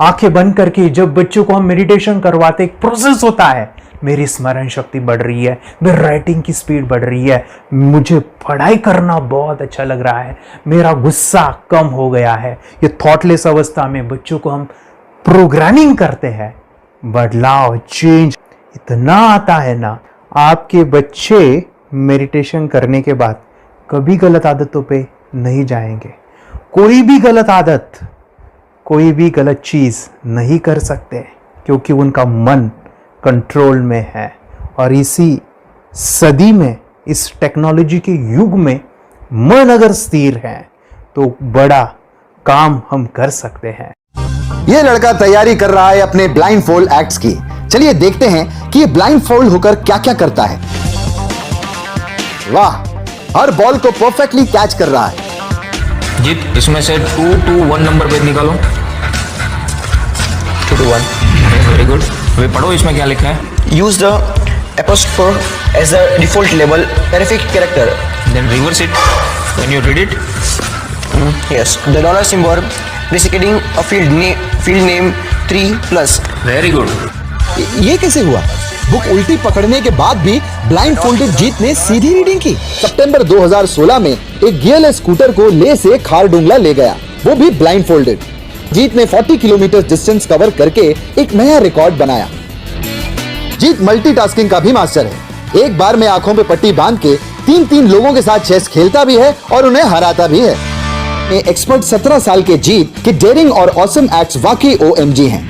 आंखें बंद करके जब बच्चों को हम मेडिटेशन करवाते, एक प्रोसेस होता है, मेरी स्मरण शक्ति बढ़ रही है, मेरी राइटिंग की स्पीड बढ़ रही है, मुझे पढ़ाई करना बहुत अच्छा लग रहा है, मेरा गुस्सा कम हो गया है। ये थॉटलेस अवस्था में बच्चों को हम प्रोग्रामिंग करते हैं, बदलाव चेंज इतना आता है ना। आपके बच्चे मेडिटेशन करने के बाद कभी गलत आदतों पे नहीं जाएंगे, कोई भी गलत आदत, कोई भी गलत चीज नहीं कर सकते, क्योंकि उनका मन कंट्रोल में है। और इसी सदी में, इस टेक्नोलॉजी के युग में मन अगर स्थिर है तो बड़ा काम हम कर सकते हैं। ये लड़का तैयारी कर रहा है अपने ब्लाइंड फोल्ड एक्ट्स की। चलिए देखते हैं कि ये ब्लाइंड फोल्ड होकर क्या क्या करता है। वाह, हर बॉल को परफेक्टली कैच कर रहा है। जीत, इसमें से 2 to 1 नंबर भेद निकालो। 2 to 1, वेरी गुड। वे पढ़ो, इसमें क्या लिखा है? Use the apostrophe as a default label terrific character. Then reverse it when you read it. Yes, the dollar symbol preceding a field name 3+. Very good. ये कैसे हुआ? बुक उल्टी पकड़ने के बाद भी ब्लाइंड फोल्डेड जीत ने सीधी रीडिंग की। सितंबर 2016 में एक गियरलेस स्कूटर को ले से खारडुंगला ले गया, वो भी ब्लाइंड फोल्डेड। जीत ने 40 किलोमीटर डिस्टेंस कवर करके एक नया रिकॉर्ड बनाया। जीत मल्टीटास्किंग का भी मास्टर है। एक बार में आंखों पे पट्टी बांध के 3-3 लोगों के साथ चेस खेलता भी है और उन्हें हराता भी है। एक्सपर्ट 17 साल के जीत के डेयरिंग और ऑसम एक्ट्स वाकई OMG हैं।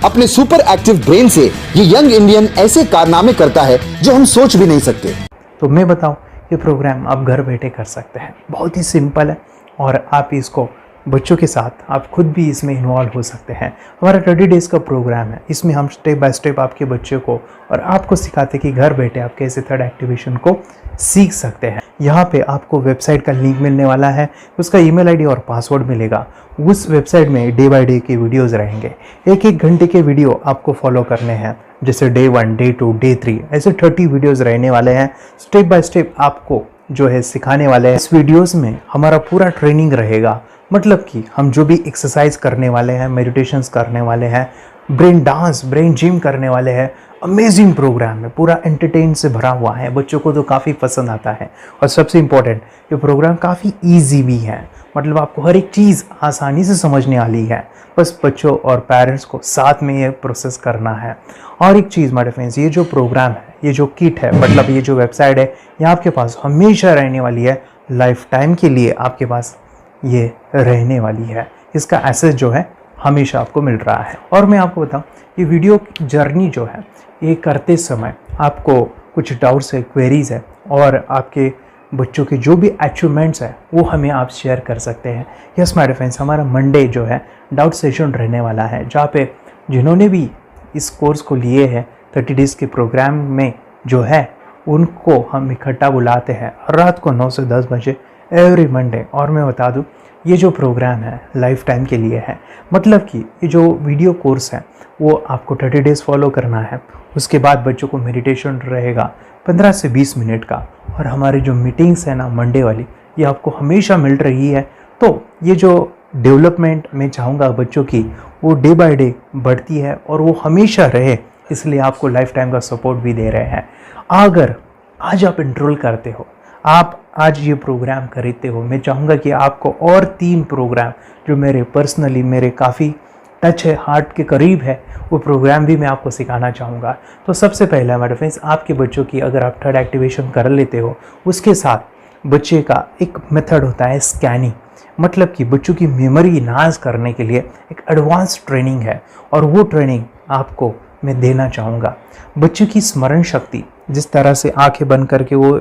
अपने सुपर एक्टिव ब्रेन से ये यंग इंडियन ऐसे कारनामे करता है जो हम सोच भी नहीं सकते। तो मैं बताऊं, ये प्रोग्राम आप घर बैठे कर सकते हैं, बहुत ही सिंपल है। और आप इसको बच्चों के साथ आप खुद भी इसमें इन्वॉल्व हो सकते हैं। हमारा 30 डेज़ का प्रोग्राम है, इसमें हम स्टेप बाय स्टेप आपके बच्चे को और आपको सिखाते कि घर बैठे आप कैसे थर्ड एक्टिवेशन को सीख सकते हैं। यहाँ पे आपको वेबसाइट का लिंक मिलने वाला है, उसका ईमेल आईडी और पासवर्ड मिलेगा। उस वेबसाइट में डे बाय डे के वीडियोस रहेंगे, 1-1 घंटे के वीडियो आपको फॉलो करने हैं, जैसे डे 1, डे 2, डे 3, ऐसे 30 वीडियोस रहने वाले हैं। स्टेप बाय स्टेप आपको जो है सिखाने वाले हैं। इस वीडियोस में हमारा पूरा ट्रेनिंग रहेगा, मतलब कि हम जो भी एक्सरसाइज करने वाले हैं, मेडिटेशंस करने वाले हैं, ब्रेन डांस, ब्रेन जिम करने वाले हैं। अमेजिंग प्रोग्राम है, पूरा एंटरटेन से भरा हुआ है, बच्चों को तो काफ़ी पसंद आता है। और सबसे इम्पोर्टेंट, ये प्रोग्राम काफ़ी ईजी भी है, मतलब आपको हर एक चीज़ आसानी से समझने वाली है। बस बच्चों और पेरेंट्स को साथ में ये प्रोसेस करना है। और एक चीज़ माय फ्रेंड्स, ये जो प्रोग्राम है, ये जो किट है, मतलब ये जो वेबसाइट है, ये आपके पास हमेशा रहने वाली है, लाइफ टाइम के लिए आपके पास ये रहने वाली है। इसका एक्सेस जो है हमेशा आपको मिल रहा है। और मैं आपको बताऊं, ये वीडियो जर्नी जो है, ये करते समय आपको कुछ डाउट्स है, क्वेरीज है, और आपके बच्चों के जो भी अचीवमेंट्स है वो हमें आप शेयर कर सकते हैं। यस माय फ्रेंड्स, हमारा मंडे जो है डाउट सेशन रहने वाला है, जहाँ पे जिन्होंने भी इस कोर्स को लिए हैं 30 डेज़ के प्रोग्राम में जो है, उनको हम इकट्ठा बुलाते हैं रात को 9 से 10 बजे एवरी मंडे। और मैं बता दूं, ये जो प्रोग्राम है लाइफ टाइम के लिए है, मतलब कि ये जो वीडियो कोर्स है वो आपको 30 डेज़ फॉलो करना है। उसके बाद बच्चों को मेडिटेशन रहेगा 15 से 20 मिनट का, और हमारी जो मीटिंग्स है ना मंडे वाली, ये आपको हमेशा मिल रही है। तो ये जो डेवलपमेंट मैं चाहूँगा बच्चों की, वो डे बाय डे बढ़ती है और वो हमेशा रहे, इसलिए आपको लाइफ टाइम का सपोर्ट भी दे रहे हैं। अगर आज आप एनरोल करते हो, आप आज ये प्रोग्राम खरीदते हो, मैं चाहूँगा कि आपको और 3 प्रोग्राम जो मेरे पर्सनली मेरे काफ़ी टच है, हार्ट के करीब है, वो प्रोग्राम भी मैं आपको सिखाना चाहूँगा। तो सबसे पहला हमारे फ्रेंड्स, आपके बच्चों की अगर आप थर्ड एक्टिवेशन कर लेते हो, उसके साथ बच्चे का एक मेथड होता है स्कैनिंग, मतलब कि बच्चों की मेमोरी इन्हांस करने के लिए एक एडवांस ट्रेनिंग है, और वो ट्रेनिंग आपको मैं देना चाहूँगा। बच्चों की स्मरण शक्ति, जिस तरह से आंखें बंद करके वो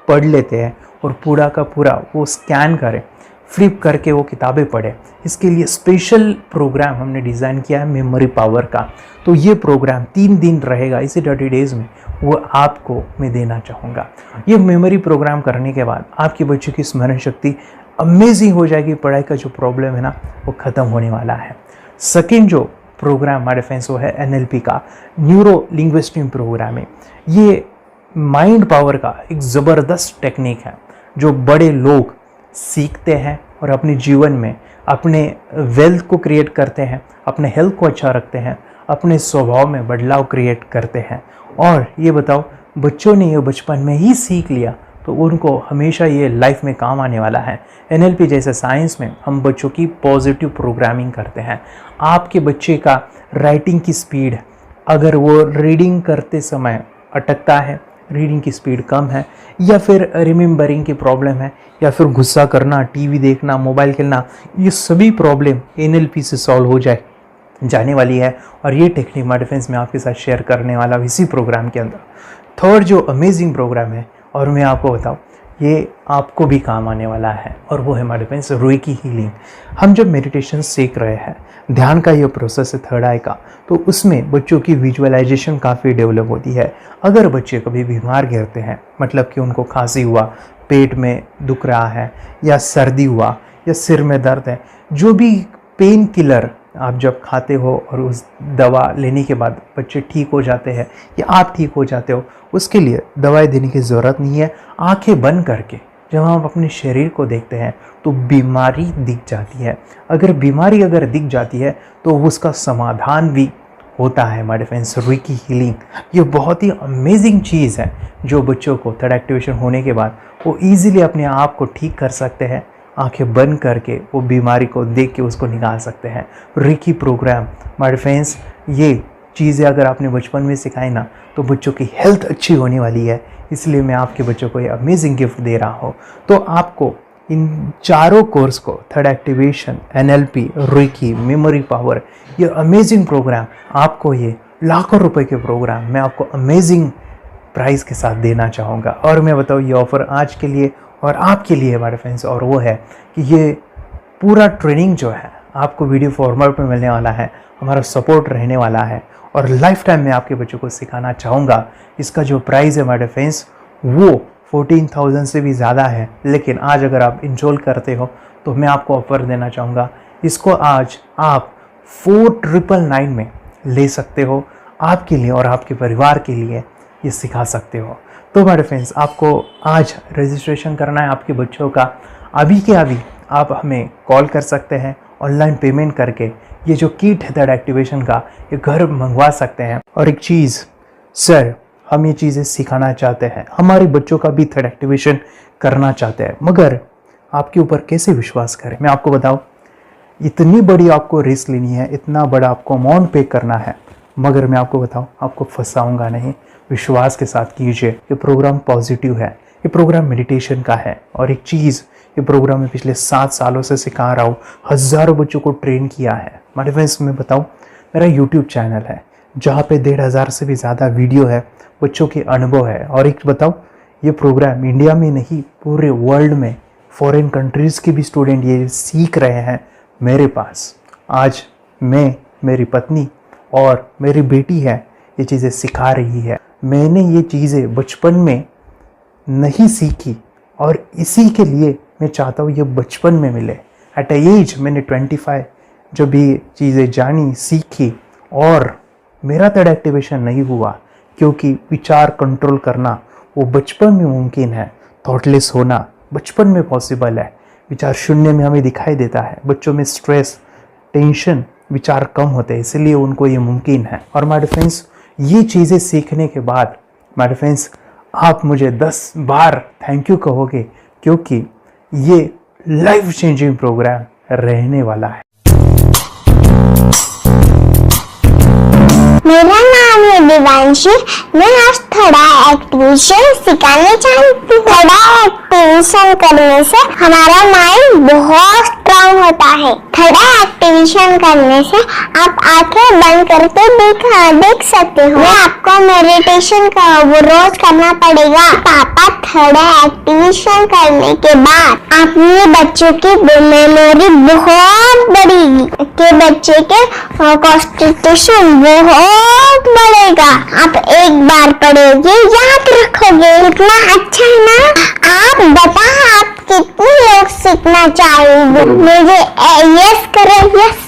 पढ़ लेते हैं और पूरा का पूरा वो स्कैन करें, फ्लिप करके वो किताबें पढ़े, इसके लिए स्पेशल प्रोग्राम हमने डिज़ाइन किया है मेमोरी पावर का। तो ये प्रोग्राम 3 दिन रहेगा, इसी 30 डेज़ में वो आपको मैं देना चाहूँगा। ये मेमोरी प्रोग्राम करने के बाद आपके बच्चों की स्मरण शक्ति अमेजिंग हो जाएगी, पढ़ाई का जो प्रॉब्लम है ना वो ख़त्म होने वाला है। सेकेंड जो प्रोग्राम हमारे फ्रेंड्स वो है NLP का, न्यूरो लिंग्विस्टिक प्रोग्राम है। ये माइंड पावर का एक ज़बरदस्त टेक्निक है जो बड़े लोग सीखते हैं और अपने जीवन में अपने वेल्थ को क्रिएट करते हैं, अपने हेल्थ को अच्छा रखते हैं, अपने स्वभाव में बदलाव क्रिएट करते हैं। और ये बताओ, बच्चों ने ये बचपन में ही सीख लिया तो उनको हमेशा ये लाइफ में काम आने वाला है। NLP जैसे साइंस में हम बच्चों की पॉजिटिव प्रोग्रामिंग करते हैं। आपके बच्चे का राइटिंग की स्पीड, अगर वो रीडिंग करते समय अटकता है, रीडिंग की स्पीड कम है, या फिर रिमेंबरिंग की प्रॉब्लम है, या फिर गुस्सा करना, टीवी देखना, मोबाइल खेलना, ये सभी प्रॉब्लम NLP से सॉल्व हो जाने वाली है। और ये टेक्निक माय डिफेंस में आपके साथ शेयर करने वाला इसी प्रोग्राम के अंदर। थर्ड जो अमेजिंग प्रोग्राम है, और मैं आपको बताऊं, ये आपको भी काम आने वाला है, और वो है माय डिफेंस रेकी हीलिंग। हम जब मेडिटेशन सीख रहे हैं, ध्यान का ये प्रोसेस है थर्ड आई का, तो उसमें बच्चों की विजुअलाइजेशन काफ़ी डेवलप होती है। अगर बच्चे कभी बीमार गिरते हैं, मतलब कि उनको खांसी हुआ, पेट में दुख रहा है, या सर्दी हुआ, या सिर में दर्द है, जो भी पेन किलर आप जब खाते हो और उस दवा लेने के बाद बच्चे ठीक हो जाते हैं या आप ठीक हो जाते हो, उसके लिए दवाई देने की ज़रूरत नहीं है। आंखें बंद करके जब हम अपने शरीर को देखते हैं तो बीमारी दिख जाती है। अगर बीमारी दिख जाती है तो उसका समाधान भी होता है। माय डिफेंस रेकी हीलिंग ये बहुत ही अमेजिंग चीज़ है जो बच्चों को थर्ड एक्टिवेशन होने के बाद वो ईजिली अपने आप को ठीक कर सकते हैं। आंखें बंद करके वो बीमारी को देख के उसको निकाल सकते हैं। रेकी प्रोग्राम माय डिफेंस, ये चीज़ें अगर आपने बचपन में सिखाई ना तो बच्चों की हेल्थ अच्छी होने वाली है। इसलिए मैं आपके बच्चों को ये अमेजिंग गिफ्ट दे रहा हूँ। तो आपको इन चारों कोर्स को, third activation, NLP, reiki, memory power, ये अमेजिंग प्रोग्राम, आपको ये लाखों रुपए के प्रोग्राम मैं आपको अमेजिंग प्राइस के साथ देना चाहूँगा। और मैं बताऊँ, ये ऑफ़र आज के लिए और आपके लिए हमारे फ्रेंड्स, और वो है कि ये पूरा ट्रेनिंग जो है आपको वीडियो फॉर्मेट में मिलने वाला है, हमारा सपोर्ट रहने वाला है, और लाइफ टाइम में आपके बच्चों को सिखाना चाहूँगा। इसका जो प्राइस है हमारे फ्रेंड्स वो 14,000 से भी ज़्यादा है, लेकिन आज अगर आप इनरोल करते हो तो मैं आपको ऑफ़र देना चाहूँगा। इसको आज आप 4,999 में ले सकते हो। आपके लिए और आपके परिवार के लिए ये सिखा सकते हो। तो हमारे फ्रेंड्स, आपको आज रजिस्ट्रेशन करना है आपके बच्चों का। अभी के अभी आप हमें कॉल कर सकते हैं, ऑनलाइन पेमेंट करके ये जो किट है थर्ड एक्टिवेशन का, ये घर मंगवा सकते हैं। और एक चीज़ सर, हम ये चीज़ें सिखाना चाहते हैं, हमारे बच्चों का भी थर्ड एक्टिवेशन करना चाहते हैं, मगर आपके ऊपर कैसे विश्वास करें? मैं आपको बताऊं, इतनी बड़ी आपको रिस्क लेनी है, इतना बड़ा आपको अमाउंट पे करना है, मगर मैं आपको बताऊं, आपको फंसाऊंगा नहीं। विश्वास के साथ कीजिए। ये प्रोग्राम पॉजिटिव है, ये प्रोग्राम मेडिटेशन का है। और एक चीज़, ये प्रोग्राम मैं पिछले 7 सालों से सिखा रहा हूँ, हज़ारों बच्चों को ट्रेन किया है। मेरे फ्रेंड्स, मैं बताऊँ, मेरा यूट्यूब चैनल है जहाँ पे 1,500 से भी ज़्यादा वीडियो है, बच्चों के अनुभव है। और एक बताऊँ, ये प्रोग्राम इंडिया में नहीं, पूरे वर्ल्ड में फॉरेन कंट्रीज़ के भी स्टूडेंट ये सीख रहे हैं मेरे पास। आज मैं, मेरी पत्नी और मेरी बेटी है ये चीज़ें सिखा रही है। मैंने ये चीज़ें बचपन में नहीं सीखी और इसी के लिए मैं चाहता हूँ ये बचपन में मिले। एट एज मैंने 25 जब ये चीज़ें जानी, सीखी, और मेरा थर्ड एक्टिवेशन नहीं हुआ क्योंकि विचार कंट्रोल करना वो बचपन में मुमकिन है। थॉटलेस होना बचपन में पॉसिबल है। विचार शून्य में हमें दिखाई देता है। बच्चों में स्ट्रेस, टेंशन, विचार कम होते हैं, इसलिए उनको ये मुमकिन है। और माय फ्रेंड्स, ये चीज़ें सीखने के बाद माय फ्रेंड्स, आप मुझे 10 बार थैंक यू कहोगे, क्योंकि ये लाइफ चेंजिंग प्रोग्राम रहने वाला है। मेरा नाम है दिवांशी। मैं आज थोड़ा एक्टिवेशन सिखाने चाहती हूँ। थोड़ा एक्टिवेशन करने से हमारा माइंड बहुत स्ट्रांग होता है। थोड़ा एक्टिवेशन करने से आप आंखें बंद करके देख सकते हो। मैं आपको मेडिटेशन का वो रोज करना पड़ेगा। पापा, थोड़ा एक्टिवेशन करने के बाद अपने बच्चों की मेमोरी बहुत बढ़ेगी, के बच्चे के कॉन्सेंट्रेशन बहुत बढ़ेगा। आप एक बार पढ़ोगे, याद रखोगे, इतना अच्छा है ना। आप बताओ, आप कितने लोग सीखना चाहेंगे? मुझे यस करो, यस।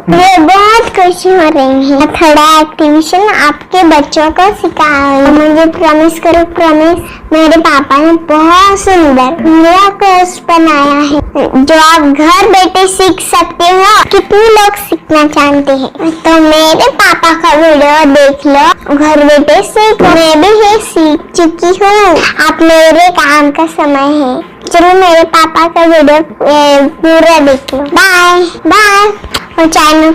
मुझे बहुत खुशी हो रही है। थोड़ा एक्टिविशन आपके बच्चों को सिखाऊंगी। मुझे प्रॉमिस करो, प्रॉमिस। मेरे पापा ने बहुत सुंदर मेरा कोर्स बनाया है जो आप घर बैठे सीख सकते हो। कितने लोग सीखना चाहते हैं तो मेरे पापा का वीडियो देख लो, घर बैठे सीखो। मैं भी ये सीख चुकी हूँ। आप मेरे काम का समय है, चलो मेरे पापा का वीडियो पूरा देख लो। Bye bye. और चैनल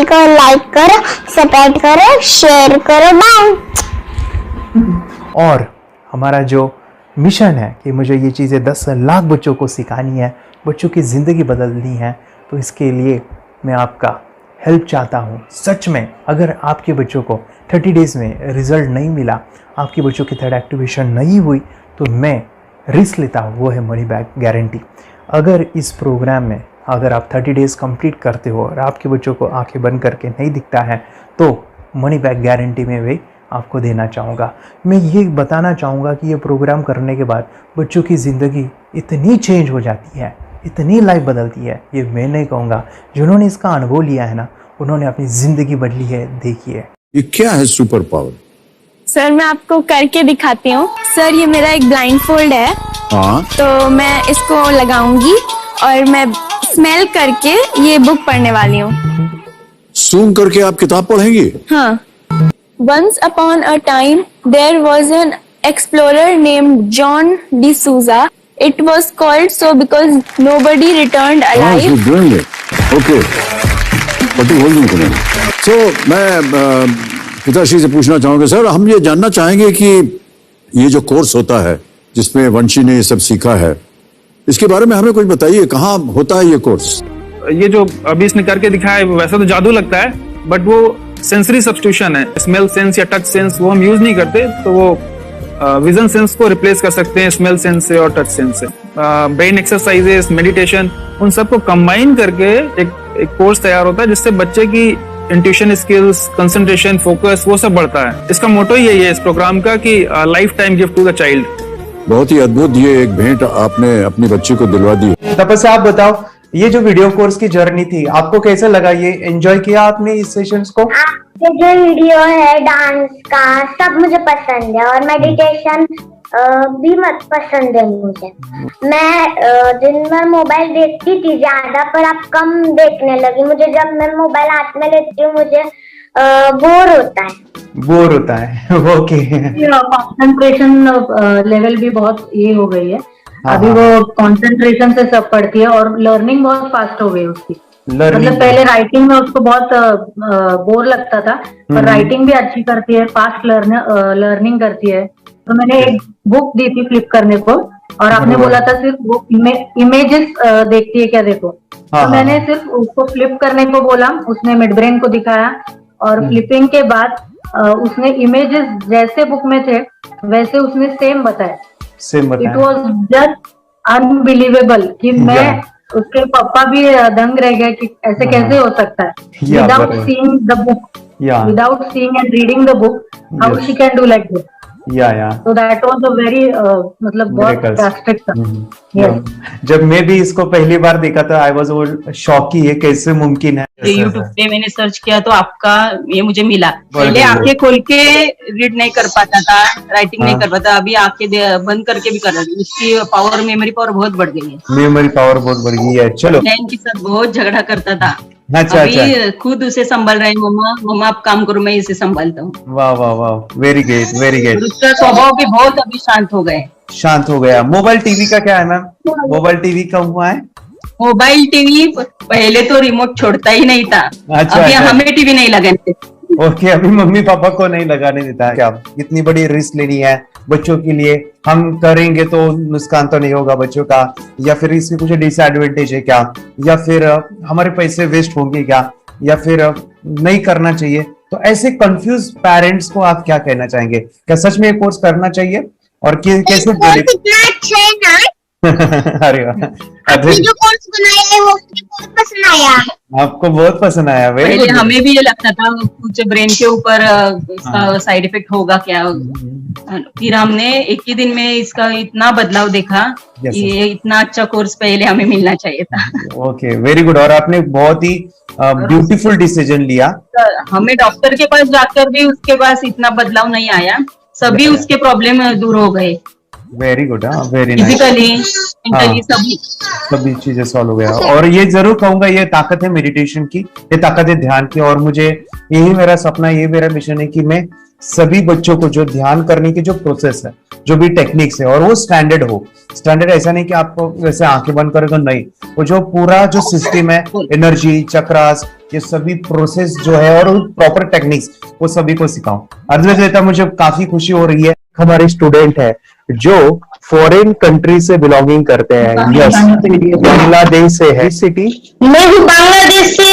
को लाइक करो, सपोर्ट करो, शेयर करो। बाय। और हमारा जो मिशन है कि मुझे ये चीज़ें 10 लाख बच्चों को सिखानी है, बच्चों की ज़िंदगी बदलनी है, तो इसके लिए मैं आपका हेल्प चाहता हूँ। सच में अगर आपके बच्चों को 30 डेज़ में रिज़ल्ट नहीं मिला, आपके बच्चों की थर्ड एक्टिवेशन नहीं हुई, तो मैं रिस्क लेता हूँ, वो है मनी बैक गारंटी। अगर इस प्रोग्राम में अगर आप 30 डेज़ कंप्लीट करते हो और आपके बच्चों को आंखें बंद करके नहीं दिखता है, तो मनी बैक गारंटी में भी आपको देना चाहूँगा। मैं ये बताना चाहूँगा कि ये प्रोग्राम करने के बाद बच्चों की ज़िंदगी इतनी चेंज हो जाती है, इतनी लाइफ बदलती है, ये मैं नहीं कहूँगा। जिन्होंने इसका अनुभव लिया है ना, उन्होंने अपनी ज़िंदगी बदली है। देखिए ये क्या है सुपर पावर? सर मैं आपको करके दिखाती हूँ। सर ये मेरा एक ब्लाइंड फोल्ड है। हाँ, तो मैं इसको लगाऊंगी और मैं स्मेल करके ये बुक पढ़ने वाली हूँ। सूंघ करके आप किताब पढ़ेंगी? हाँ। Once upon a time, there was an explorer named John D'Souza. It was called so because nobody returned alive. She's doing it. Okay. What are you holding today? So मैं पिताश्री से पूछना चाहूँगा, सर हम ये जानना चाहेंगे कि ये जो कोर्स होता है जिसमें वंशी ने ये सब सीखा है, इसके बारे में हमें कुछ बताइए। कहाँ होता है ये कोर्स? ये जो अभी इसने करके दिखाया है वैसा तो जादू लगता है, बट वो सेंसरी सब्स्टिट्यूशन है। स्मेल सेंस या टच सेंस वो हम यूज नहीं करते, तो वो विजन सेंस को रिप्लेस कर सकते हैं स्मेल सेंस से और टच सेंस से। ब्रेन एक्सरसाइजेस, मेडिटेशन, उन सबको कंबाइन करके एक कोर्स तैयार होता है जिससे बच्चे की इंट्यूशन स्किल्स, कंसंट्रेशन, फोकस वो सब बढ़ता है। इसका मोटो ही यही है इस प्रोग्राम का कि lifetime gift to the child. बहुत ही अद्भुत ये एक भेंट आपने अपनी बच्ची को दिलवा दी। तपस्या आप बताओ, ये जो वीडियो कोर्स की जर्नी थी आपको कैसा लगा? ये एंजॉय किया आपने इस सेशंस को? आपके जो वीडियो है डांस का सब मुझे पसंद है और मेडिटेशन भी मत पसंद है मुझे। मैं दिन भर मोबाइल देखती थी ज्यादा, पर अब कम देखने लगी। मुझे जब मैं मोबाइल हाथ में लेती हूँ मुझे बोर होता है। ओके। कंसंट्रेशन लेवल भी बहुत ये हो गई है अभी, वो कंसंट्रेशन से सब पढ़ती है और लर्निंग बहुत फास्ट हो गई उसकी। मतलब पहले राइटिंग में उसको बहुत बोर लगता था, पर राइटिंग भी अच्छी करती है, फास्ट लर्निंग करती है। तो मैंने एक बुक दी थी फ्लिप करने को और आपने बोला था सिर्फ वो इमेजेस देखती है क्या, देखो। तो मैंने सिर्फ उसको फ्लिप करने को बोला, उसने मिड ब्रेन को दिखाया और फ्लिपिंग के बाद उसने इमेजेस जैसे बुक में थे वैसे उसने सेम बताया। इट वॉज जस्ट अनबिलीवेबल कि मैं उसके पापा भी दंग रह गए कि ऐसे कैसे हो सकता है। Without seeing the book, without seeing and reading the book, how she can do like this. So that was a very मतलब बहुत ड्रास्टिक था। जब मैं भी इसको पहली बार देखा था आई वाज शॉक कि ये कैसे मुमकिन है। यूट्यूब पे मैंने सर्च किया तो आपका ये मुझे मिला। पहले आंखें खोल के रीड नहीं कर पाता था, राइटिंग नहीं कर पाता, अभी आंखें बंद करके भी कर रही हूँ। उसकी पावर, मेमोरी पावर बहुत बढ़ गई है। मेमोरी पावर बहुत बढ़ गई है। चलो, बहन के साथ बहुत झगड़ा करता था, अच्छा, अभी खुद उसे संभाल रहे हैं। मम्मा आप काम करो, मैं इसे संभालता हूँ। वाह वाह वाह, वेरी ग्रेट वेरी ग्रेट। उसका स्वभाव भी बहुत अभी शांत हो गए। शांत हो गया। मोबाइल टीवी का क्या है मैम? मोबाइल टीवी का हुआ है? मोबाइल टीवी पहले तो रिमोट छोड़ता ही नहीं था। अच्छा, अभी हमें टीवी नहीं लगाने। ओके, अभी मम्मी पापा को नहीं लगाने देता है। क्या इतनी बड़ी रिस्क लेनी है बच्चों के लिए? हम करेंगे तो नुकसान तो नहीं होगा बच्चों का, या फिर इसकी कुछ डिसएडवांटेज है क्या, या फिर हमारे पैसे वेस्ट होंगे क्या, या फिर नहीं करना चाहिए? तो ऐसे कंफ्यूज पेरेंट्स को आप क्या कहना चाहेंगे? क्या सच में ये कोर्स करना चाहिए और कैसे? अरे आपने जो कोर्स बनाया है वो मुझे बहुत पसंद आया। आपको बहुत पसंद आया? हमें भी ये लगता था कुछ ब्रेन के ऊपर साइड इफेक्ट होगा क्या, फिर हमने एक ही दिन में इसका इतना बदलाव देखा Yes, कि ये इतना अच्छा कोर्स पहले हमें मिलना चाहिए था। Okay, very good. और आपने बहुत ही ब्यूटीफुल डिसीजन लिया। हमें डॉक्टर के पास जाकर भी उसके पास इतना बदलाव नहीं आया, सभी उसके प्रॉब्लम दूर हो गए, very good, very nice. Physically mentally सभी चीजें सॉल्व हो गया। और ये जरूर कहूंगा, ये ताकत है मेडिटेशन की, ये ताकत है ध्यान की। और मुझे यही मेरा सपना, ये मेरा मिशन है कि मैं सभी बच्चों को जो ध्यान करने की जो प्रोसेस है, जो भी टेक्निक्स है, और वो स्टैंडर्ड हो। स्टैंडर्ड ऐसा नहीं कि आपको वैसे आंखें बंद करें तो नहीं, वो जो पूरा जो सिस्टम है, एनर्जी चक्रास, ये सभी प्रोसेस जो है और प्रॉपर टेक्निक्स, वो सभी को सिखाऊं। अर्जुन, मुझे काफी खुशी हो रही है। हमारे स्टूडेंट है जो फॉरेन कंट्री से बिलोंगिंग करते हैं। यस, बांग्लादेश से है। सिटी मैं भी बांग्लादेश से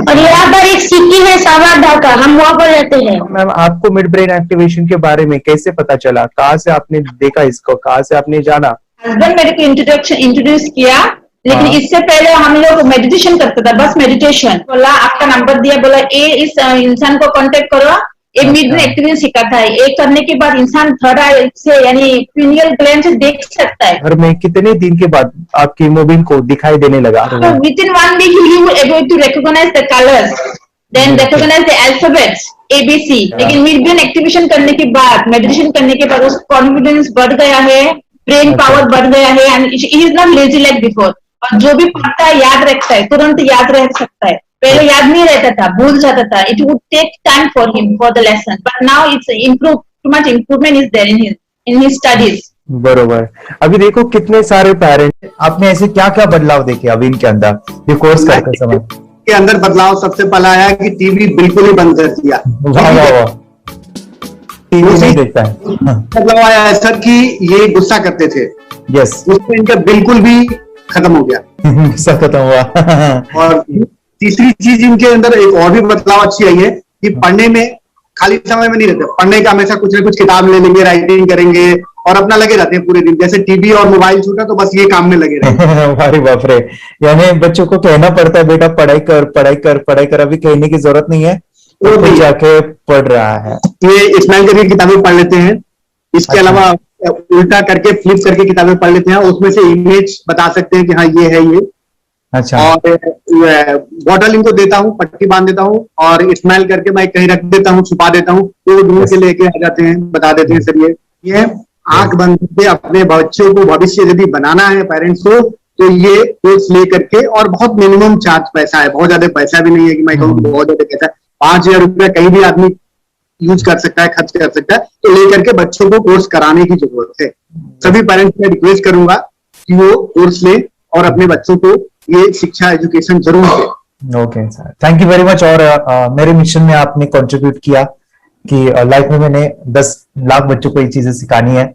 और यहाँ पर एक सिटी है सावारढाका, हम वहाँ पर रहते हैं। मैम, आपको मिड ब्रेन एक्टिवेशन के बारे में कैसे पता चला? कहाँ से आपने देखा इसको, कहाँ से आपने जाना? हस्बैंड मेरे को इंट्रोड्यूस किया, लेकिन इससे पहले हम लोग मेडिटेशन करते थे, बस मेडिटेशन। बोला आपका नंबर दिया, बोला ये इस इंसान को कांटेक्ट करो, एक मिड ब्रेन एक्टिवेशन सिखाता है। एक करने के बाद इंसान थर्ड आई से यानी पिनियल ग्लैंड से देख सकता है। घर में कितने दिन के बाद आपकी हीमोग्लोबिन को दिखाई देने लगा? With in 1 week you were able to recognize the colors, then recognize the alphabets ABC। लेकिन मिड ब्रेन एक्टिवेशन करने के बाद, मेडिटेशन करने के बाद उसका कॉन्फिडेंस बढ़ गया है, ब्रेन पावर बढ़ गया है, and he is not lazy like before. और जो भी पढ़ता है याद रखता है, तुरंत याद रख सकता है। पहले याद नहीं रहता था, भूल जाता था। It would take time for him for the lesson, but now it's improve, too much improvement is there in his studies. बरोबर। अभी देखो कितने सारे पेरेंट्स, आपने ऐसे क्या क्या बदलाव देखे अभी इनके अंदर ये कोर्स करते समय? के अंदर बदलाव सबसे पहला आया कि टीवी बिल्कुल ही बंद कर दिया। वाह वाह वाह, टीवी नहीं देखता है। बदलाव आया है सर कि ये गुस्सा करते थे, यस, उसमें इनका बिल्कुल भी खत्म हो गया, गुस्सा खत्म हुआ। और तीसरी चीज इनके अंदर एक और भी बदलाव अच्छी आई है कि पढ़ने में खाली समय में नहीं रहते, पढ़ने का हमेशा कुछ ना कुछ किताब ले लेंगे, राइटिंग करेंगे और अपना लगे रहते हैं पूरे दिन। जैसे टीवी और मोबाइल छूटा तो बस ये काम में लगे रहते। अरे बाप रे, यानी बच्चों को कहना पड़ता है बेटा पढ़ाई कर, पढ़ाई कर, पढ़ाई कर। अभी कहने की जरूरत नहीं है, वो भी जाके पढ़ रहा है। ये स्माइल करके किताबें पढ़ लेते हैं, इसके अलावा उल्टा करके फ्लिप करके किताबें पढ़ लेते हैं, उसमें से इमेज बता सकते हैं कि हाँ ये है ये। अच्छा। और बॉटल इनको देता हूँ, पट्टी बांध देता हूँ और स्माइल करके मैं कहीं रख देता हूँ, छुपा देता हूँ, तो ढूंढ के लेके आ जाते हैं, बता देते हैं सर ये आंख बंद करके अपने बच्चों को भविष्य यदि बनाना है पेरेंट्स को, तो ये कोर्स ले करके, और बहुत मिनिमम चार्ज पैसा है, बहुत ज्यादा पैसा भी नहीं है कि मैं कहूँ बहुत ज्यादा पैसा है। 5,000 रुपया कहीं भी आदमी यूज कर सकता है, खर्च कर सकता है, तो लेकर के बच्चों को कोर्स कराने की जरूरत है। सभी पेरेंट्स में रिक्वेस्ट करूंगा कि वो कोर्स लें और अपने बच्चों को ये शिक्षा एजुकेशन जरूर दें। Okay sir, thank you very much. और मेरे मिशन में आपने कंट्रीब्यूट किया कि लाइफ में मैंने 10 लाख बच्चों को ये चीजें सिखानी है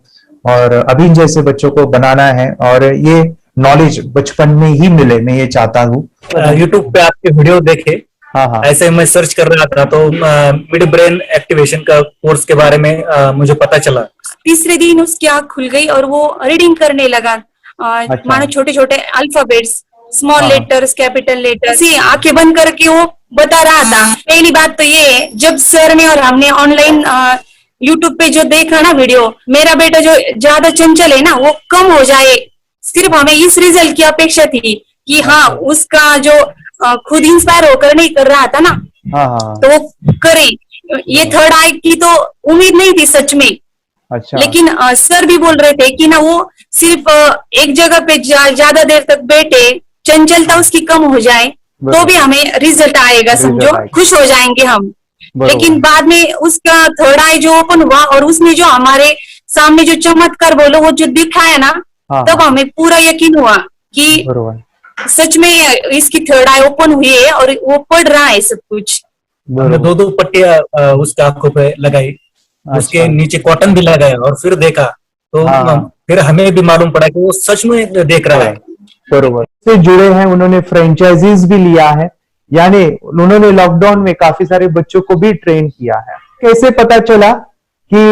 और अभी जैसे बच्चों को बनाना है, और ये नॉलेज बचपन में ही मिले, मैं ये चाहता हूँ। यूट्यूब पे आपके वीडियो देखे, हाँ, ऐसे मैं सर्च कर रहा था तो मिड ब्रेन एक्टिवेशन का कोर्स के बारे में मुझे पता चला। तीसरे दिन उसकी आंख खुल गई और वो रीडिंग करने लगा। मानो छोटे छोटे alphabets, small letters, capital letters, आंखें बंद करके वो बता रहा था। पहली बात तो ये, जब सर ने और हमने ऑनलाइन यूट्यूब पे जो देखा ना वीडियो, मेरा बेटा जो ज्यादा चंचल है ना वो कम हो जाए, सिर्फ हमें इस रिजल्ट की अपेक्षा थी कि हाँ उसका जो खुद इंस्पायर होकर नहीं कर रहा था ना, तो वो करे। ये थर्ड आई की तो उम्मीद नहीं थी सच में। अच्छा। लेकिन सर भी बोल रहे थे कि ना वो सिर्फ एक जगह पे ज्यादा देर तक बैठे, चंचलता उसकी कम हो जाए तो भी हमें रिजल्ट आएगा, समझो खुश हो जाएंगे हम। लेकिन बाद में उसका थर्ड आई जो ओपन हुआ और उसने जो हमारे सामने जो चमत्कार बोलो वो जो दिखाया ना, तब हमें पूरा यकीन हुआ कि सच में इसकी थर्ड आई ओपन हुई है और वो पढ़ रहा है सब कुछ। हमने 2 पट्टियां उसके आंखों पे लगाई, उसके नीचे कॉटन भी लगाया और फिर देखा तो फिर हमें भी मालूम पड़ा कि वो सच में देख रहा है। बरोबर से जुड़े हैं, उन्होंने फ्रेंचाइजीज भी लिया है, यानी उन्होंने लॉकडाउन में काफी सारे बच्चों को भी ट्रेन किया है। कैसे पता चला कि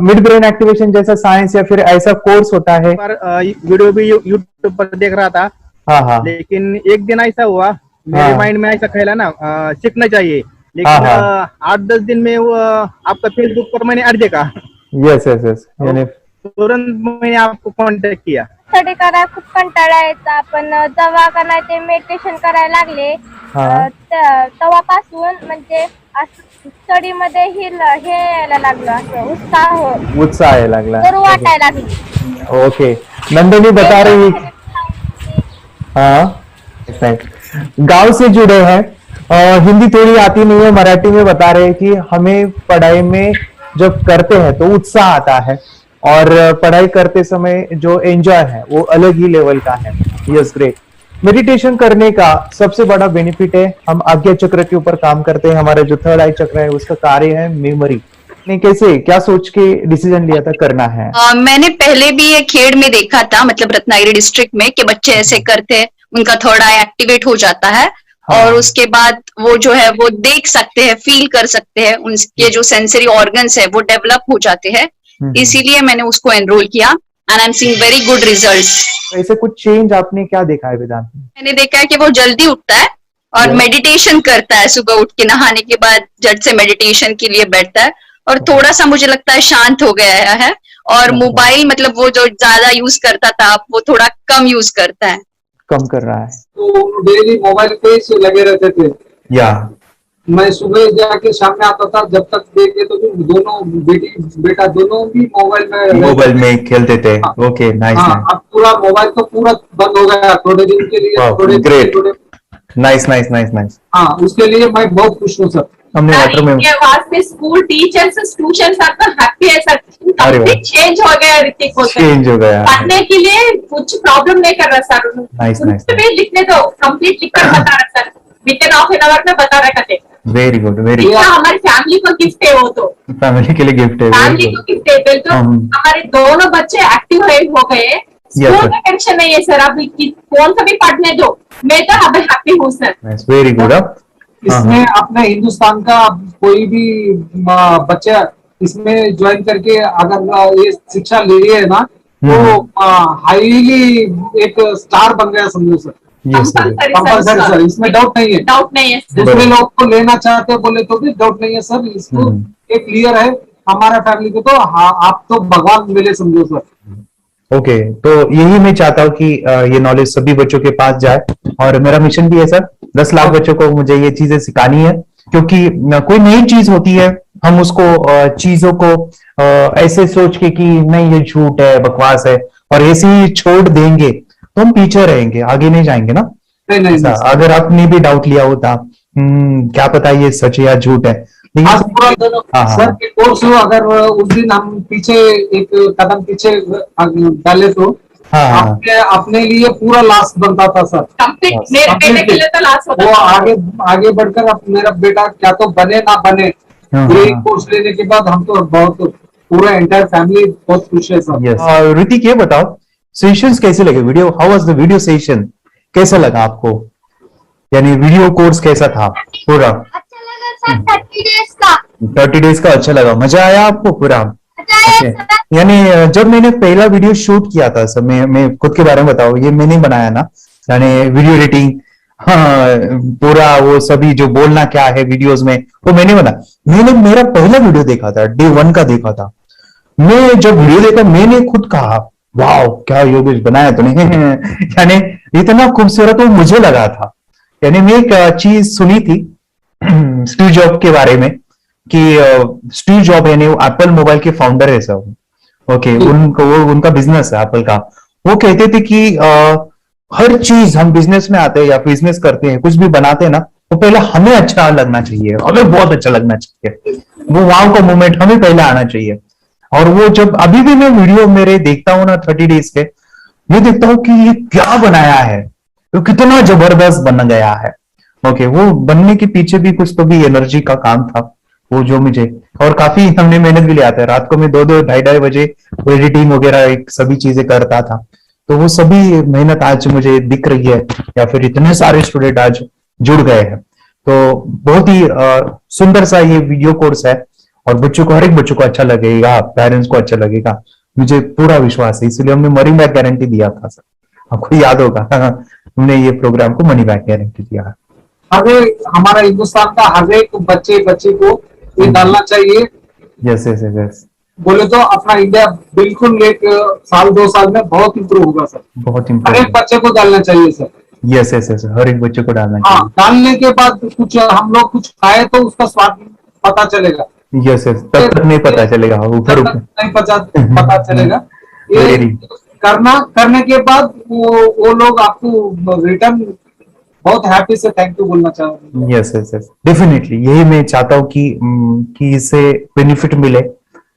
मिड ब्रेन एक्टिवेशन जैसा साइंस या फिर ऐसा कोर्स होता है? वीडियो भी यूट्यूब पर देख रहा था। हाँ। लेकिन एक दिन ऐसा हुआ, मेरे माइंड में ऐसा ख्याल ना सीखना चाहिए, लेकिन 8-10 दिन में वो आपका फेसबुक पर मैंने ऐड देखा, येस येस येस यानी तुरंत मैंने आपको कॉन्टॅक्ट किया. स्टडी करायला खूप कंटाळा यायचा, पण जेव्हा का नाही ते मेडिटेशन करायला लागले तेव्हापासून म्हणजे स्टडी मध्ये हे यायला लागलं, असं उत्साह यायला लागला, बरं वाटायला लागली. ओके. नंदिनी बता रही हाँ गांव से जुड़े हैं, हिंदी थोड़ी आती नहीं है, मराठी में बता रहे हैं कि हमें पढ़ाई में जब करते हैं तो उत्साह आता है और पढ़ाई करते समय जो एंजॉय है वो अलग ही लेवल का है. Yes great. मेडिटेशन करने का सबसे बड़ा बेनिफिट है, हम आज्ञा चक्र के ऊपर काम करते हैं, हमारा जो थर्ड आई चक्र है उसका कार्य है मेमोरी. ने कैसे क्या सोच के डिसीजन लिया था करना है? मैंने पहले भी ये खेड़ में देखा था, मतलब रत्नागिरी डिस्ट्रिक्ट में, कि बच्चे ऐसे करते हैं, उनका थर्ड आई एक्टिवेट हो जाता है. हाँ. और उसके बाद वो जो है वो देख सकते हैं, फील कर सकते हैं, उनके जो सेंसरी ऑर्गन्स है वो डेवलप हो जाते हैं. इसीलिए मैंने उसको एनरोल किया and I am seeing very good results. ऐसे कुछ चेंज आपने क्या देखा है वेदांत में? मैंने देखा है कि वो जल्दी उठता है और मेडिटेशन करता है, सुबह उठ के नहाने के बाद झट से मेडिटेशन के लिए बैठता है और थोड़ा सा मुझे लगता है शांत हो गया है. और मोबाइल मतलब वो जो ज्यादा यूज करता था वो थोड़ा कम यूज करता है, कम कर रहा है. तो डेली मोबाइल पे ही लगे रहते थे. या मैं सुबह जाके शाम में आता था, जब तक देखे तो दोनों बेटा दोनों भी मोबाइल में खेलते थे. Okay nice. अब पूरा मोबाइल तो पूरा बंद हो गया थोड़े दिन के लिए. Great. Nice nice nice nice. हाँ, उसके लिए मैं बहुत खुश हूँ सर. हमने वास्ते स्कूल टीचर्स ट्यूशन आपका हैप्पी है सर. कंप्लीट चेंज हो गया ऋतिक को. चेंज हो गया. पढ़ने के लिए कुछ प्रॉब्लम नहीं कर रहा सर. Nice nice. लिखने दो, कंप्लीट लिखकर बता रहा sir. With in half an hour में बता रहा है. Very good. Very good. हमारी फैमिली को गिफ्ट है, वो तो फैमिली के लिए गिफ्ट है. फैमिली को गिफ्ट है. तो हमारे दोनों बच्चे एक्टिव हो गए. स्कूल का टेंशन नहीं है सर. अभी कौन सा भी पढ़ने दो, मैं तो अब हैप्पी हूँ सर. Very good. इसमें अपने हिंदुस्तान का कोई भी बच्चा इसमें ज्वाइन करके अगर ये शिक्षा ले रही है ना, तो हाईली एक स्टार बन गया समझो सर. कंपल्सरी सर, इसमें डाउट नहीं है. डाउट नहीं है. दूसरे लोग को लेना चाहते हो बोले तो भी डाउट नहीं है सर. इसको एक क्लियर है हमारा फैमिली को. तो आप तो भगवान मिले समझो सर. ओके तो यही मैं चाहता हूँ कि ये नॉलेज सभी बच्चों के पास जाए और मेरा मिशन भी है सर. 10 लाख बच्चों को मुझे ये चीजें सिखानी है, क्योंकि कोई नई चीज होती है हम उसको चीजों को ऐसे सोच के कि नहीं ये झूठ है, बकवास है, और ऐसे ही छोड़ देंगे तो हम पीछे रहेंगे, आगे नहीं जाएंगे ना. नहीं. अगर आपने भी डाउट लिया होता क्या पता ये सच है या झूठ है. सर के कोर्स हो, अगर उस दिन हम पीछे एक कदम पीछे डाले तो अपने लिए पूरा लास्ट बनता था सर. मेरे के लिए तो लास्ट होता. वो आगे बढ़कर अब मेरा बेटा क्या तो बने ना बने, ये कोर्स लेने के बाद हम तो बहुत पूरा एंटायर फैमिली बहुत खुश है सर. ऋतिक ये बताओ सेशंस कैसे लगे? Video how was the video session? कैसा लगा आपको? यानी वीडियो कोर्स कैसा था पूरा? 30 डेज का अच्छा लगा. मजा आया आपको पूरा? यानी जब मैंने पहला वीडियो शूट किया था सर, मैं खुद के बारे में बताऊं, ये मैंने बनाया ना, यानी वीडियो एडिटिंग, हाँ पूरा वो सभी जो बोलना क्या है वीडियोस में वो मैंने बना. मैंने मेरा पहला वीडियो देखा था, डे 1 का देखा था. मैं जब वीडियो देखा मैंने खुद कहा वाह क्या योगेश बनाया तूने. यानी इतना खूबसूरत वो मुझे लगा था. यानी मैं एक चीज सुनी थी स्टीव जॉब के बारे में कि स्टीव जॉब यानी एप्पल मोबाइल के फाउंडर है सब. ओके उनका बिजनेस है एप्पल का. वो कहते थे कि हर चीज हम बिजनेस में आते हैं या बिजनेस करते हैं, कुछ भी बनाते हैं ना, तो पहले हमें अच्छा लगना चाहिए, हमें बहुत अच्छा लगना चाहिए, वो वाव का मोमेंट हमें पहले आना चाहिए. और वो जब अभी भी मैं वीडियो मेरे देखता हूँ ना 30 डेज के, मैं देखता हूँ कि ये क्या बनाया है, तो कितना जबरदस्त बन गया है. ओके वो बनने के पीछे भी कुछ तो भी एनर्जी का काम था वो जो मुझे, और काफी हमने मेहनत भी लिया था. रात को मैं 2-2 ढाई बजे वो एडिटिंग वगैरह सभी चीजें करता था. तो वो सभी मेहनत आज मुझे दिख रही है, या फिर इतने सारे स्टूडेंट आज जुड़ गए हैं. तो बहुत ही सुंदर सा ये वीडियो कोर्स है और बच्चों को, हर एक बच्चों को अच्छा लगेगा, पेरेंट्स को अच्छा लगेगा, मुझे पूरा विश्वास है. इसलिए हमने मनी बैक गारंटी दिया था सर, आपको याद होगा. हमने ये प्रोग्राम को मनी बैक गारंटी दिया. हमारा हिंदुस्तान का हर एक बच्चे को ये डालना चाहिए. Yes yes yes. बोले तो अपना इंडिया बिल्कुल एक साल 2 साल में बहुत इम्प्रूव होगा सर। बहुत हर इम्पोर्टेंट। एक बच्चे को डालना चाहिए सर। यस यस यस, हर एक बच्चे को डालना हाँ, चाहिए। डालने के बाद कुछ हम लोग कुछ खाए तो उसका स्वाद पता चलेगा। यस यस, तब तक नहीं पता चलेगा, ऊपर ऊपर नहीं पता चलेगा। ये वेरी करने के बाद वो लोग आपको रिटर्न बहुत हैप्पी से थैंक यू बोलना चाहेंगे। यस यस यस, डेफिनेटली यही मैं चाहता हूँ कि इससे बेनिफिट मिले,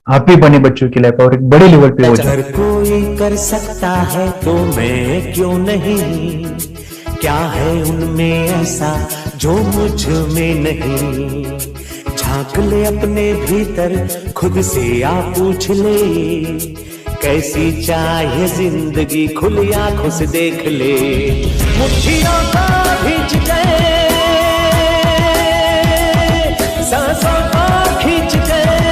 हैप्पी बने बच्चों की लाइफ और एक बड़े लेवल पे हो जाए। अगर कोई कर सकता है तो मैं क्यों नहीं, क्या है उनमें ऐसा जो मुझ में नहीं। झांक ले अपने भीतर खुद से आ पूछ ले, कैसी चाहे जिंदगी खुली आंखों से देख ले। मुट्ठियों को खींच गए, सांसों को खींच गए,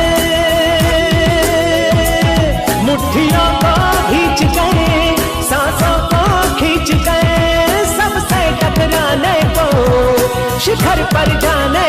मुट्ठियों को खींच गए, सांसों को खींच गए, सबसे टकराने को शिखर पर जाने